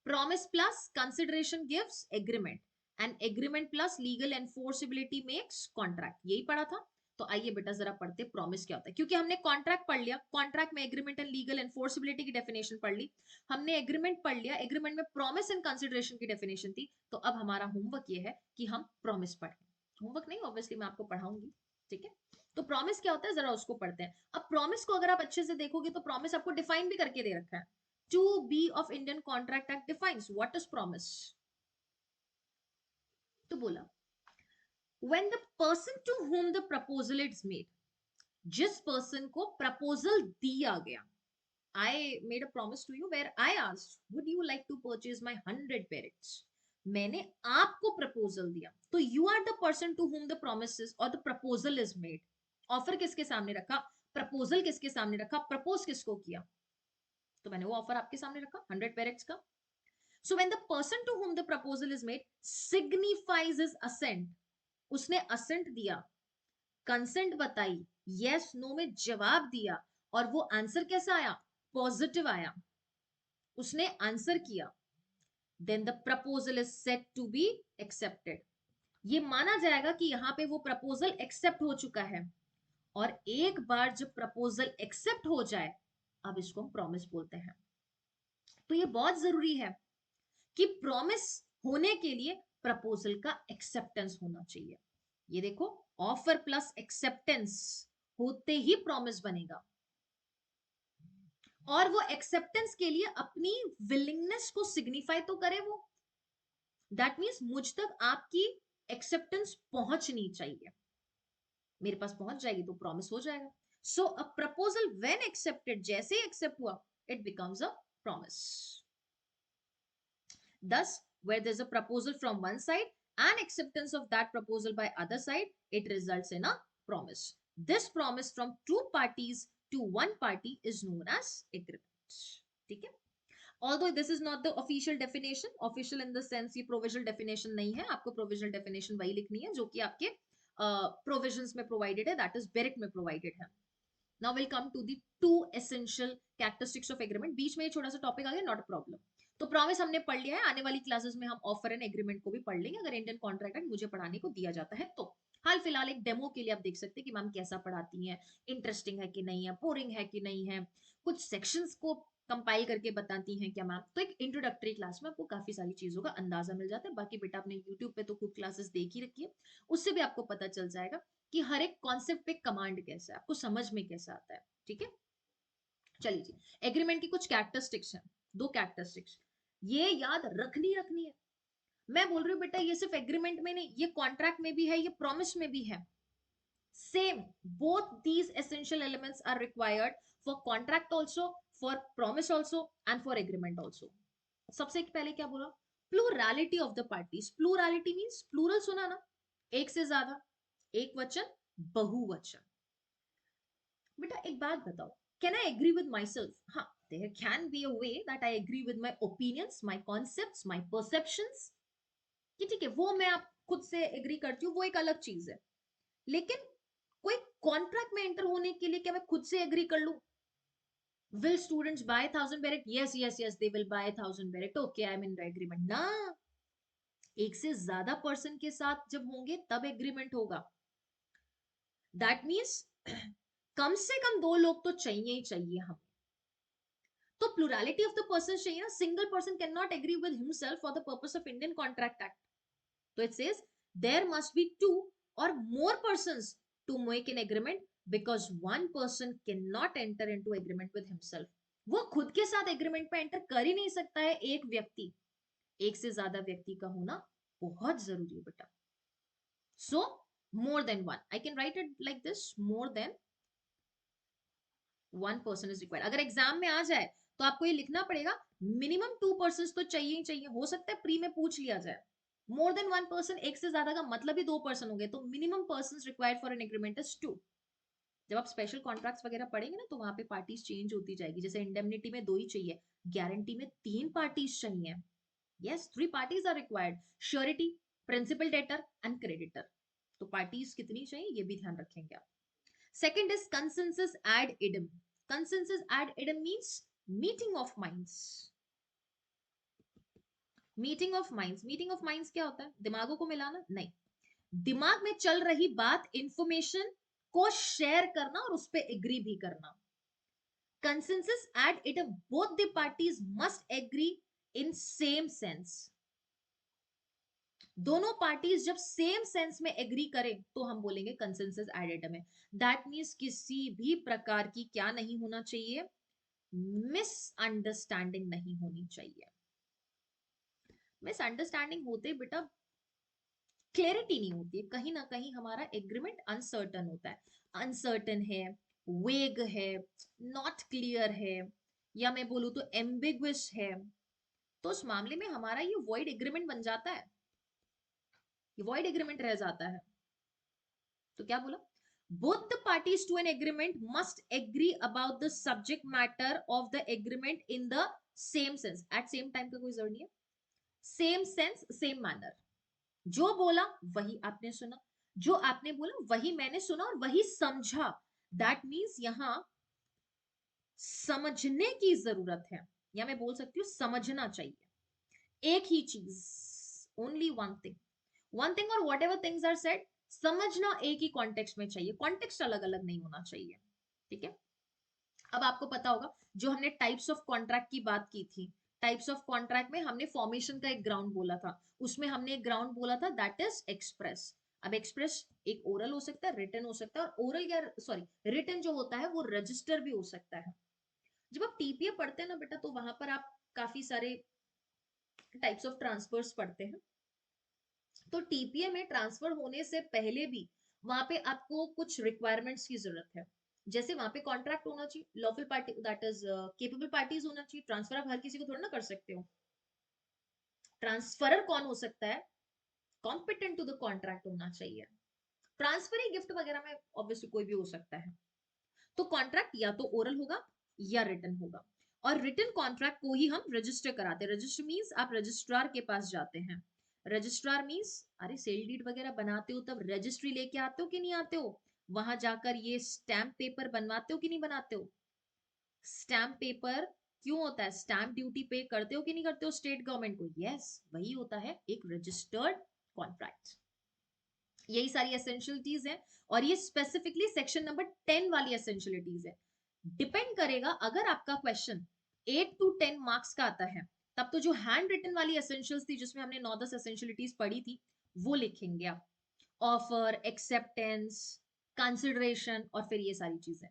Promise plus consideration gives agreement, and agreement plus legal enforceability makes contract, यही पढ़ा था। तो आइए बेटा जरा पढ़ते प्रॉमिस क्या होता है, क्योंकि हमने कॉन्ट्रैक्ट पढ़ लिया, कॉन्ट्रैक्ट में एग्रीमेंट एंड लीगल एनफोर्सिबिलिटी की डेफिनेशन पढ़ ली, हमने एग्रीमेंट पढ़ लिया, एग्रीमेंट में प्रॉमिस एंड कंसिडरेशन की डेफिनेशन थी। तो अब हमारा होमवर्क ये है कि हम प्रॉमिस पढ़ें। होमवर्क नहीं, ऑब्वियसली मैं आपको पढ़ाऊंगी। ठीक है, तो प्रॉमिस क्या होता है जरा उसको पढ़ते हैं। अब प्रॉमिस को अगर आप अच्छे से देखोगे तो प्रॉमिस आपको डिफाइन भी करके दे रखा है। 2B of Indian Contract Act defines what is promise. तो बोला, when the person to whom the proposal is made, जिस person को proposal दिया गया, I made a promise to you where I asked, would you like to purchase my 100 parrots? मैंने आपको proposal दिया, तो you are the person to whom the promises or the proposal is made. Offer किसके सामने रखा, प्रपोजल किसके सामने रखा, प्रपोज किसको किया? तो मैंने वो ऑफर आपके सामने रखा 100 पेरेट्स का। So when the person to whom the proposal is made signifies his assent, उसने assent दिया, consent बताई, yes no में जवाब दिया, और वो आंसर कैसा आया? पॉजिटिव आया, उसने आंसर किया, then the proposal is said to be accepted. ये माना जाएगा कि यहां पे वो प्रपोजल एक्सेप्ट हो चुका है। और एक बार जब प्रपोजल एक्सेप्ट हो जाए, अब इसको हम प्रॉमिस बोलते हैं। तो ये बहुत जरूरी है कि प्रॉमिस होने के लिए प्रपोजल का एक्सेप्टेंस होना चाहिए। ये देखो, ऑफर प्लस एक्सेप्टेंस होते ही प्रॉमिस बनेगा, और वो एक्सेप्टेंस के लिए अपनी विलिंगनेस को सिग्निफाई तो करे वो। दैट मीन्स मुझ तक आपकी एक्सेप्टेंस पहुंचनी चाहिए, मेरे पास पहुंच जाएगी तो प्रॉमिस हो जाएगा। सो अ प्रपोजल व्हेन एक्सेप्टेड, जैसे ही एक्सेप्ट हुआ, it becomes a promise. Thus, where there's a proposal from one side and acceptance of that proposal by other side, it results in a promise. This promise from two parties to one party is known as agreement. ठीक है? Although this is not the official definition, official in the sense ये provisional definition नहीं है, आपको provisional definition वही लिखनी है जो कि आपके provisions में provided है, that is BEREC में provided है। Now we'll come to the two essential characteristics of agreement. बीच में छोटा सा टॉपिक आ गया, नॉट अ प्रॉब्लम। तो प्रॉमिस हमने पढ़ लिया है, आने वाली क्लासेस में हम ऑफर एंड एग्रीमेंट को भी पढ़ लेंगे, अगर इंडियन कॉन्ट्रैक्ट एक्ट मुझे पढ़ाने को दिया जाता है तो। हाल फिलहाल एक डेमो के लिए आप देख सकते हैं कि मैम कैसा पढ़ाती हैं, इंटरेस्टिंग है कि नहीं है, बोरिंग है कि नहीं है, कुछ सेक्शंस को कंपाइल करके बताती हैं क्या मैम। तो एक इंट्रोडक्टरी क्लास में आपको काफी सारी चीजों का अंदाजा मिल जाता है। बाकी बेटा आपने यूट्यूब पे तो खूब क्लासेस देख ही रखी है, उससे भी आपको पता चल जाएगा कि हर एक कॉन्सेप्ट पे कमांड कैसा है, आपको समझ में कैसा आता है। ठीक है, चलिए जी। एग्रीमेंट की कुछ कैरेक्टरिस्टिक्स हैं, दो कैरेक्टरिस्टिक्स ये याद रखनी है। मैं बोल रही हूँ बेटा ये सिर्फ एग्रीमेंट में नहीं, ये कॉन्ट्रैक्ट में भी है, ये प्रॉमिस में भी है। Same, both these essential elements are required for contract also, for promise also and for agreement also. सबसे पहले क्या बोला? Plurality of the parties. Plurality means plural, सुना ना, एक से ज्यादा, एक वचन, बहुवचन। बेटा एक बात बताओ, can I agree with myself? हाँ, there can be a way that I agree with my opinions, my concepts, my perceptions, कि ठीक है वो मैं आप खुद से एग्री करती हूँ, वो एक अलग चीज है। लेकिन कोई कॉन्ट्रैक्ट में एंटर होने के लिए क्या मैं खुद से एग्री कर लूं? Will students buy 1,000 barrett? Yes, yes, yes, they will buy 1,000 barrett. Okay, I'm in the agreement. ना, एक से ज्यादा पर्सन के साथ जब होंगे तब एग्रीमेंट होगा. दैट मीन्स कम से कम दो लोग तो चाहिए ही चाहिए हम. तो प्लुरलिटी ऑफ द पर्सन चाहिए ना. Single person can not agree with himself for the purpose of Indian contract act. तो it says there must be two और more persons to make an agreement, because one person can not enter into agreement with himself. वो खुद के साथ एग्रीमेंट पे एंटर कर ही नहीं सकता है एक व्यक्ति. एक से ज्यादा व्यक्ति का होना बहुत जरूरी है बेटा. सो more than one, I can write it like this, more than one person is required. अगर एग्जाम में आ जाए तो आपको ये लिखना पड़ेगा मिनिमम 2 persons तो चाहिए ही चाहिए. हो सकता है प्री में पूछ लिया जाए. मोर देन 1 person, एक से ज्यादा का मतलब ही 2 person हो गए. तो minimum person required for an agreement is 2. जब आप स्पेशल कॉन्ट्रैक्ट्स वगैरह पढ़ेंगे ना तो वहां पे पार्टीज चेंज होती जाएगी. जैसे इंडेमनिटी में 2 ही चाहिए, गारंटी में 3 पार्टीज चाहिए. Yes, 3 parties are required. Surety, principal debtor and creditor. तो पार्टीज कितनी चाहिए ये भी ध्यान रखेंगे आप. Second is consensus ad idem. Consensus ad idem means meeting of minds. Meeting of minds. Meeting of minds क्या होता है? दिमागों को मिलाना? नहीं. दिमाग में चल रही बात, इंफॉर्मेशन को शेयर करना और उस पर एग्री भी करना. Consensus ad idem. Both the parties must agree in same sense. दोनों पार्टीज जब सेम सेंस में एग्री करें तो हम बोलेंगे कंसेंसस ad idem है. दैट मीन्स किसी भी प्रकार की क्या नहीं होना चाहिए? मिसअंडरस्टैंडिंग नहीं होनी चाहिए. मिसअंडरस्टैंडिंग होते बेटा क्लैरिटी नहीं होती है. कहीं ना कहीं हमारा एग्रीमेंट अनसर्टन होता है. अनसर्टन है, वेग है, नॉट क्लियर है, या मैं बोलूं तो एम्बिग्वियस है. तो उस मामले में हमारा ये वॉइड एग्रीमेंट बन जाता है. ये वॉइड एग्रीमेंट रह जाता है. तो क्या बोला? both the parties to an agreement must agree about the subject matter of the agreement in the same sense. at same time का कोई जरूरत नहीं है. same sense, same manner. जो बोला वही आपने सुना, जो आपने बोला वही मैंने सुना और वही समझा. दैट मीन्स यहां समझने की जरूरत है, या मैं बोल सकती हूँ समझना चाहिए. एक ही चीज, ओनली वन थिंग और whatever things are said, समझना एक ही कॉन्टेक्स्ट में चाहिए. कॉन्टेक्स्ट अलग अलग नहीं होना चाहिए. ठीक है. अब आपको पता होगा जो हमने टाइप्स ऑफ कॉन्ट्रैक्ट की बात की थी, टाइप्स ऑफ कॉन्ट्रैक्ट में हमने फॉर्मेशन का एक ग्राउंड बोला था. उसमें हमने एक ग्राउंड बोला था दैट इज एक्सप्रेस. अब एक्सप्रेस एक ओरल हो सकता है, रिटन हो सकता है, और ओरल या सॉरी रिटन जो होता है वो रजिस्टर भी हो सकता है. जब आप टीपीए पढ़ते हैं ना बेटा तो वहां पर आप काफी सारे टाइप्स ऑफ ट्रांसफर्स पढ़ते हैं. तो टीपीए में ट्रांसफर होने से पहले भी वहां पे आपको कुछ रिक्वायरमेंट्स की जरूरत है. जैसे वहां पे कॉन्ट्रैक्ट होना चाहिए, lawful party that is capable parties होना चाहिए. ट्रांसफर आप हर किसी को थोड़ा ना कर सकते हो. ट्रांसफरर कौन हो सकता है? कॉम्पिटेंट टू द कॉन्ट्रैक्ट होना चाहिए. ट्रांसफर गिफ्ट वगैरह में ऑब्वियसली कोई भी हो सकता है. तो कॉन्ट्रैक्ट या तो ओरल होगा या रिटन होगा. और रिटन कॉन्ट्रैक्ट को ही हम रजिस्टर कराते हैं. रजिस्टर मींस आप रजिस्ट्रार के पास जाते हैं. रजिस्ट्रार मींस अरे सेल डीड वगैरह बनाते हो तब रजिस्ट्री लेके आते हो कि नहीं आते हो? वहां जाकर ये स्टैम्प पेपर बनवाते हो कि नहीं बनाते हो? स्टैम्प पेपर क्यों होता है? स्टैम्प ड्यूटी पे करते हो कि नहीं करते हो स्टेट गवर्नमेंट को? यस, वही होता है एक रजिस्टर्ड कॉन्ट्रैक्ट. यही सारी एसेंशियलिटीज है और ये स्पेसिफिकली सेक्शन नंबर 10 वाली एसेंशियलिटीज है. डिपेंड करेगा, अगर आपका क्वेश्चन 8 to 10 मार्क्स का आता है तब तो जो हैंड रिटन वाली एसेंशियल्स थी जिसमें हमने 9-10 एसेंशियलिटीज पढ़ी थी वो लिखेंगे आप. ऑफर, एक्सेप्टेंस, कंसिडरेशन और फिर ये सारी चीजें.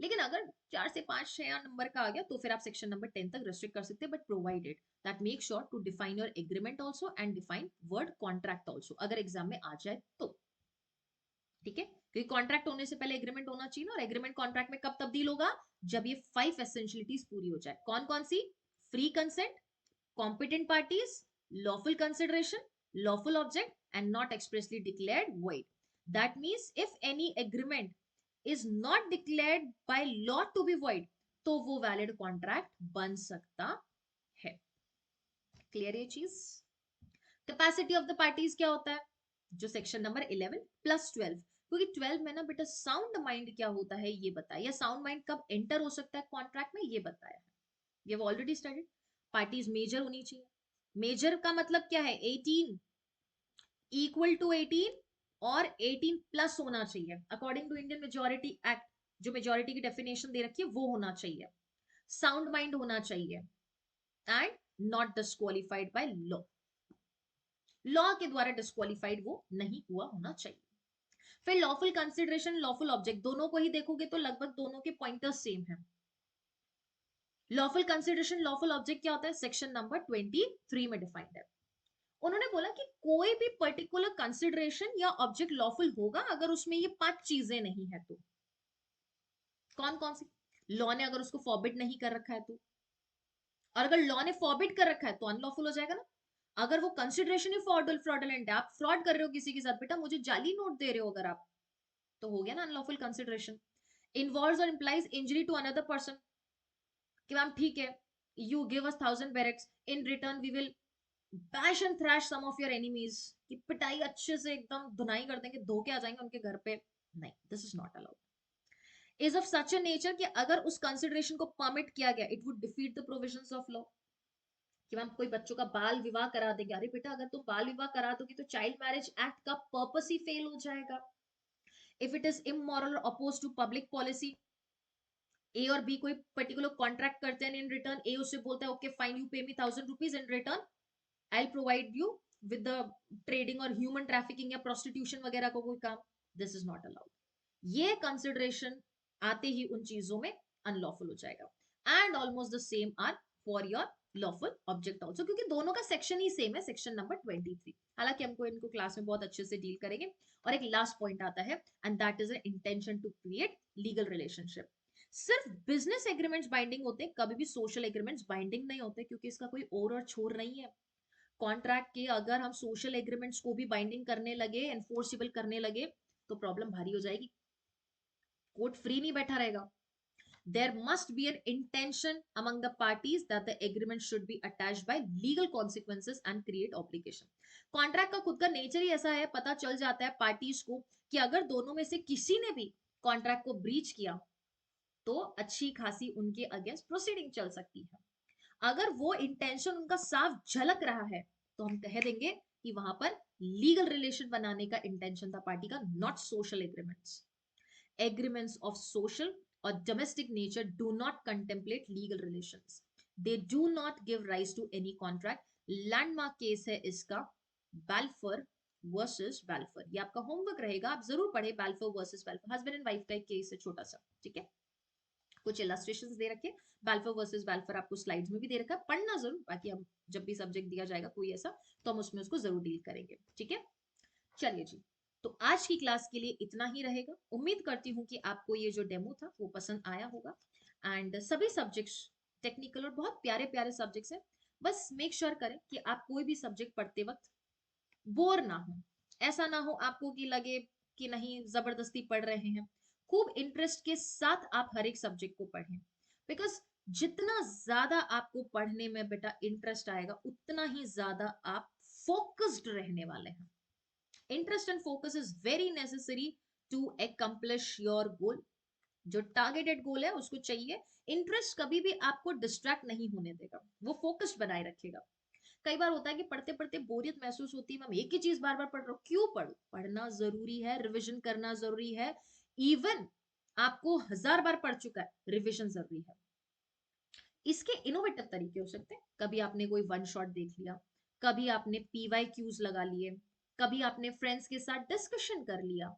लेकिन अगर 4 से 5 6 नंबर का आ गया तो फिर आप सेक्शन नंबर 10 तक रेस्ट्रिक्ट कर सकते हैं. But provided that make sure to define your agreement also and define word contract also, अगर एग्जाम में आ जाए तो. ठीक है. क्योंकि कॉन्ट्रैक्ट होने से पहले एग्रीमेंट होना चाहिए ना. और एग्रीमेंट कॉन्ट्रैक्ट में कब तब्दील होगा? जब ये 5 एसेंशियलिटीज पूरी हो जाए. कौन कौन सी? Free consent, competent parties, lawful consideration, lawful object and not expressly declared void. That means if any agreement is not declared by law to be void तो वो valid contract बन सकता है. क्लियर ये चीज? कैपेसिटी ऑफ द पार्टीज क्या होता है? जो सेक्शन नंबर 11 + 12 क्योंकि 12 में ना बेटा साउंड माइंड क्या होता है ये बताया, या साउंड माइंड कब एंटर हो सकता है कॉन्ट्रैक्ट में ये बताया है। We have already studied. Parties major होनी चाहिए। मेजर का मतलब क्या है, 18 इक्वल टू 18 और 18 प्लस होना चाहिए according to Indian majority act. जो मेजोरिटी की डेफिनेशन दे रखी है वो होना चाहिए। साउंड माइंड होना चाहिए and not disqualified by law. Law के द्वारा डिस्क्वालिफाइड वो नहीं हुआ होना चाहिए। फिर लॉफुल कंसिडरेशन, लॉफुल ऑब्जेक्ट, दोनों को ही देखोगे तो लगभग दोनों के पॉइंटर्स सेम है। लॉफुल कंसिडरेशन लॉफुल ऑब्जेक्ट क्या होता है, सेक्शन नंबर 23 में डिफाइंड है। उन्होंने बोला कि कोई भी पर्टिकुलर कंसिडरेशन या ऑब्जेक्ट लॉफुल होगा अगर उसमें ये 5 चीजें नहीं है तो। कौन कौन सी? लॉ ने अगर उसको फॉरबिड नहीं कर रखा है तो, और अगर लॉ ने फॉरबिड कर रखा है तो अनलॉफुल हो जाएगा ना। अगर वो कंसिडरेशन ही फ्रॉडुलेंट है, आप फ्रॉड कर रहे हो किसी के साथ, बेटा मुझे जाली नोट दे रहे हो अगर आप, तो हो गया ना अनलॉफुल कंसिडरेशन। इन्वॉल्व्स और implies injury to another person, कि मैम ठीक है, यू गिव अस 1000 बैरेक्स, in return we will bash and thrash some of your enemies, कि पिटाई अच्छे से एकदम धुनाई कर देंगे, धोके आ जाएंगे उनके घर पे। नहीं, this is not allowed. Is of such a nature कि अगर उस कंसिडरेशन को परमिट किया गया it would defeat the provisions of law. कि मैम कोई बच्चों का बाल विवाह करा देंगे, अरे बेटा अगर तुम बाल विवाह करा दोगी तो चाइल्ड मैरिज एक्ट का पर्पस ही फेल हो जाएगा। If it is immoral oppose to public policy, A और बी कोई पर्टिकुलर कॉन्ट्रैक्ट करते हैं, इन रिटर्न ए उससे बोलता है okay fine you pay me 1000 rupees, in return I will provide you with the trading और ह्यूमन ट्रैफिकिंग या प्रोस्टिट्यूशन वगैरह को कोई काम, दिस इज नॉट अलाउड। ये कंसिडरेशन आते ही उन चीजों में अनलॉफुल हो जाएगा। And almost the same are for your lawful object also, क्योंकि दोनों का सेक्शन ही सेम है, सेक्शन नंबर 23। हालांकि हमको इनको क्लास में बहुत अच्छे से डील करेंगे। और एक लास्ट पॉइंट आता है and that is intention to create legal relationship. सिर्फ बिजनेस एग्रीमेंट्स बाइंडिंग होते हैं, कभी भी सोशल एग्रीमेंट्स बाइंडिंग नहीं होते, क्योंकि इसका कोई और छोर नहीं है। कॉन्ट्रैक्ट के अगर हम सोशल एग्रीमेंट्स को भी बाइंडिंग करने लगे, एनफोर्सिबल करने लगे, तो प्रॉब्लम भारी हो जाएगी। कोर्ट फ्री नहीं बैठा रहेगा। There must be an intention among the parties that the agreement should be attached by legal consequences and create obligation. Contract का खुद का नेचर ही ऐसा है, पता चल जाता है पार्टीज को कि अगर दोनों में से किसी ने भी कॉन्ट्रैक्ट को ब्रीच किया तो अच्छी खासी उनके अगेंस्ट प्रोसीडिंग चल सकती है। अगर वो इंटेंशन उनका साफ झलक रहा है तो हम कह देंगे कि वहां पर लीगल रिलेशन बनाने का इंटेंशन था पार्टी का, not social agreements. Agreements of social or domestic nature do not contemplate legal relations. They do not give rise to any contract. Landmark case है इसका बैल्फर वर्सेस बैल्फर। ये आपका होमवर्क रहेगा, आप जरूर पढ़े Balfour versus Balfour. Husband and wife का एक केस है छोटा सा, ठीक है। कुछ इलस्ट्रेशंस दे रखे, बैल्फर वर्सेस बैल्फर आपको स्लाइड्स में भी दे रखा है, पढ़ना जरूर। बाकी हम जब भी सब्जेक्ट दिया जाएगा कोई ऐसा, तो हम उसमें उसको जरूर डील करेंगे, ठीक है। चलिए जी, तो आज की क्लास के लिए इतना ही रहेगा। उम्मीद करती हूँ कि आपको ये जो डेमो था वो पसंद आया होगा। एंड सभी सब्जेक्ट्स टेक्निकल और बहुत प्यारे प्यारे सब्जेक्ट्स हैं। बस मेक श्योर करें कि आप कोई भी सब्जेक्ट पढ़ते वक्त बोर ना हो। ऐसा ना हो आपको कि लगे कि नहीं जबरदस्ती पढ़ रहे हैं। खूब इंटरेस्ट के साथ आप हर एक सब्जेक्ट को पढ़ें, बिकॉज जितना ज्यादा आपको पढ़ने में बेटा इंटरेस्ट आएगा उतना ही ज्यादा आप फोकस्ड रहने वाले हैं। Interest and focus is very necessary to accomplish your goal. जो टारगेटेड गोल है उसको चाहिए। इंटरेस्ट कभी भी आपको डिस्ट्रैक्ट नहीं होने देगा, वो फोकस बनाए रखेगा। कई बार होता है कि पढ़ते पढ़ते बोरियत महसूस होती है, मैं एक ही चीज बार बार पढ़ रहा हूँ, क्यों पढ़ूं? पढ़ना जरूरी है, रिविजन करना जरूरी है। इवन आपको 1000 बार पढ़ चुका है, रिविजन जरूरी है। इसके इनोवेटिव तरीके हो सकते हैं। कभी आपने कोई वन शॉट देख लिया, कभी आपने पीवाई क्यूज लगा लिए, कभी आपने फ्रेंड्स के साथ डिस्कशन कर लिया,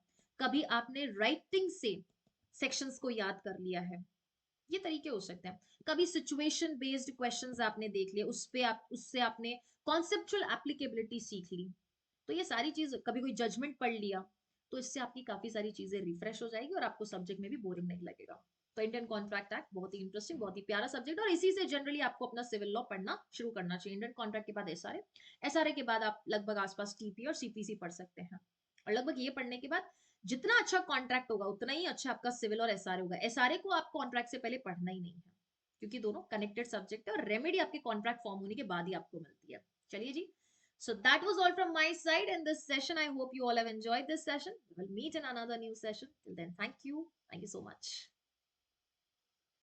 कभी आपने राइटिंग से सेक्शंस को याद कर लिया है। ये तरीके हो सकते हैं। कभी सिचुएशन बेस्ड क्वेश्चंस आपने देख लिए, उस पे आप उससे आपने कॉन्सेप्चुअल एप्लीकेबिलिटी सीख ली। तो ये सारी चीज, कभी कोई जजमेंट पढ़ लिया, तो इससे आपकी काफी सारी चीजें रिफ्रेश हो जाएगी और आपको सब्जेक्ट में भी बोरिंग नहीं लगेगा। तो इंडियन कॉन्ट्रैक्ट एक्ट बहुत ही इंटरेस्टिंग, बहुत ही प्यारा सब्जेक्ट, और इसी से जनरली आपको अपना सिविल लॉ पढ़ना शुरू करना चाहिए। इंडियन कॉन्ट्रैक्ट के बाद एसआरए, एसआरए के बाद आप लगभग आसपास टीपी और सीपीसी पढ़ सकते हैं। और लगभग ये पढ़ने के बाद जितना अच्छा कॉन्ट्रैक्ट होगा उतना ही अच्छा आपका सिविल और एसआरए होगा। एसआरए को आप कॉन्ट्रैक्ट से पहले पढ़ना ही नहीं है, क्योंकि दोनों कनेक्टेड सब्जेक्ट है और रेमेडी आपके कॉन्ट्रैक्ट फॉर्म होने के बाद ही आपको मिलती है। चलिए जी, So that was all from my side in this session. I hope you all have enjoyed this session. We will meet in another new session. Till then, thank you. Thank you so much.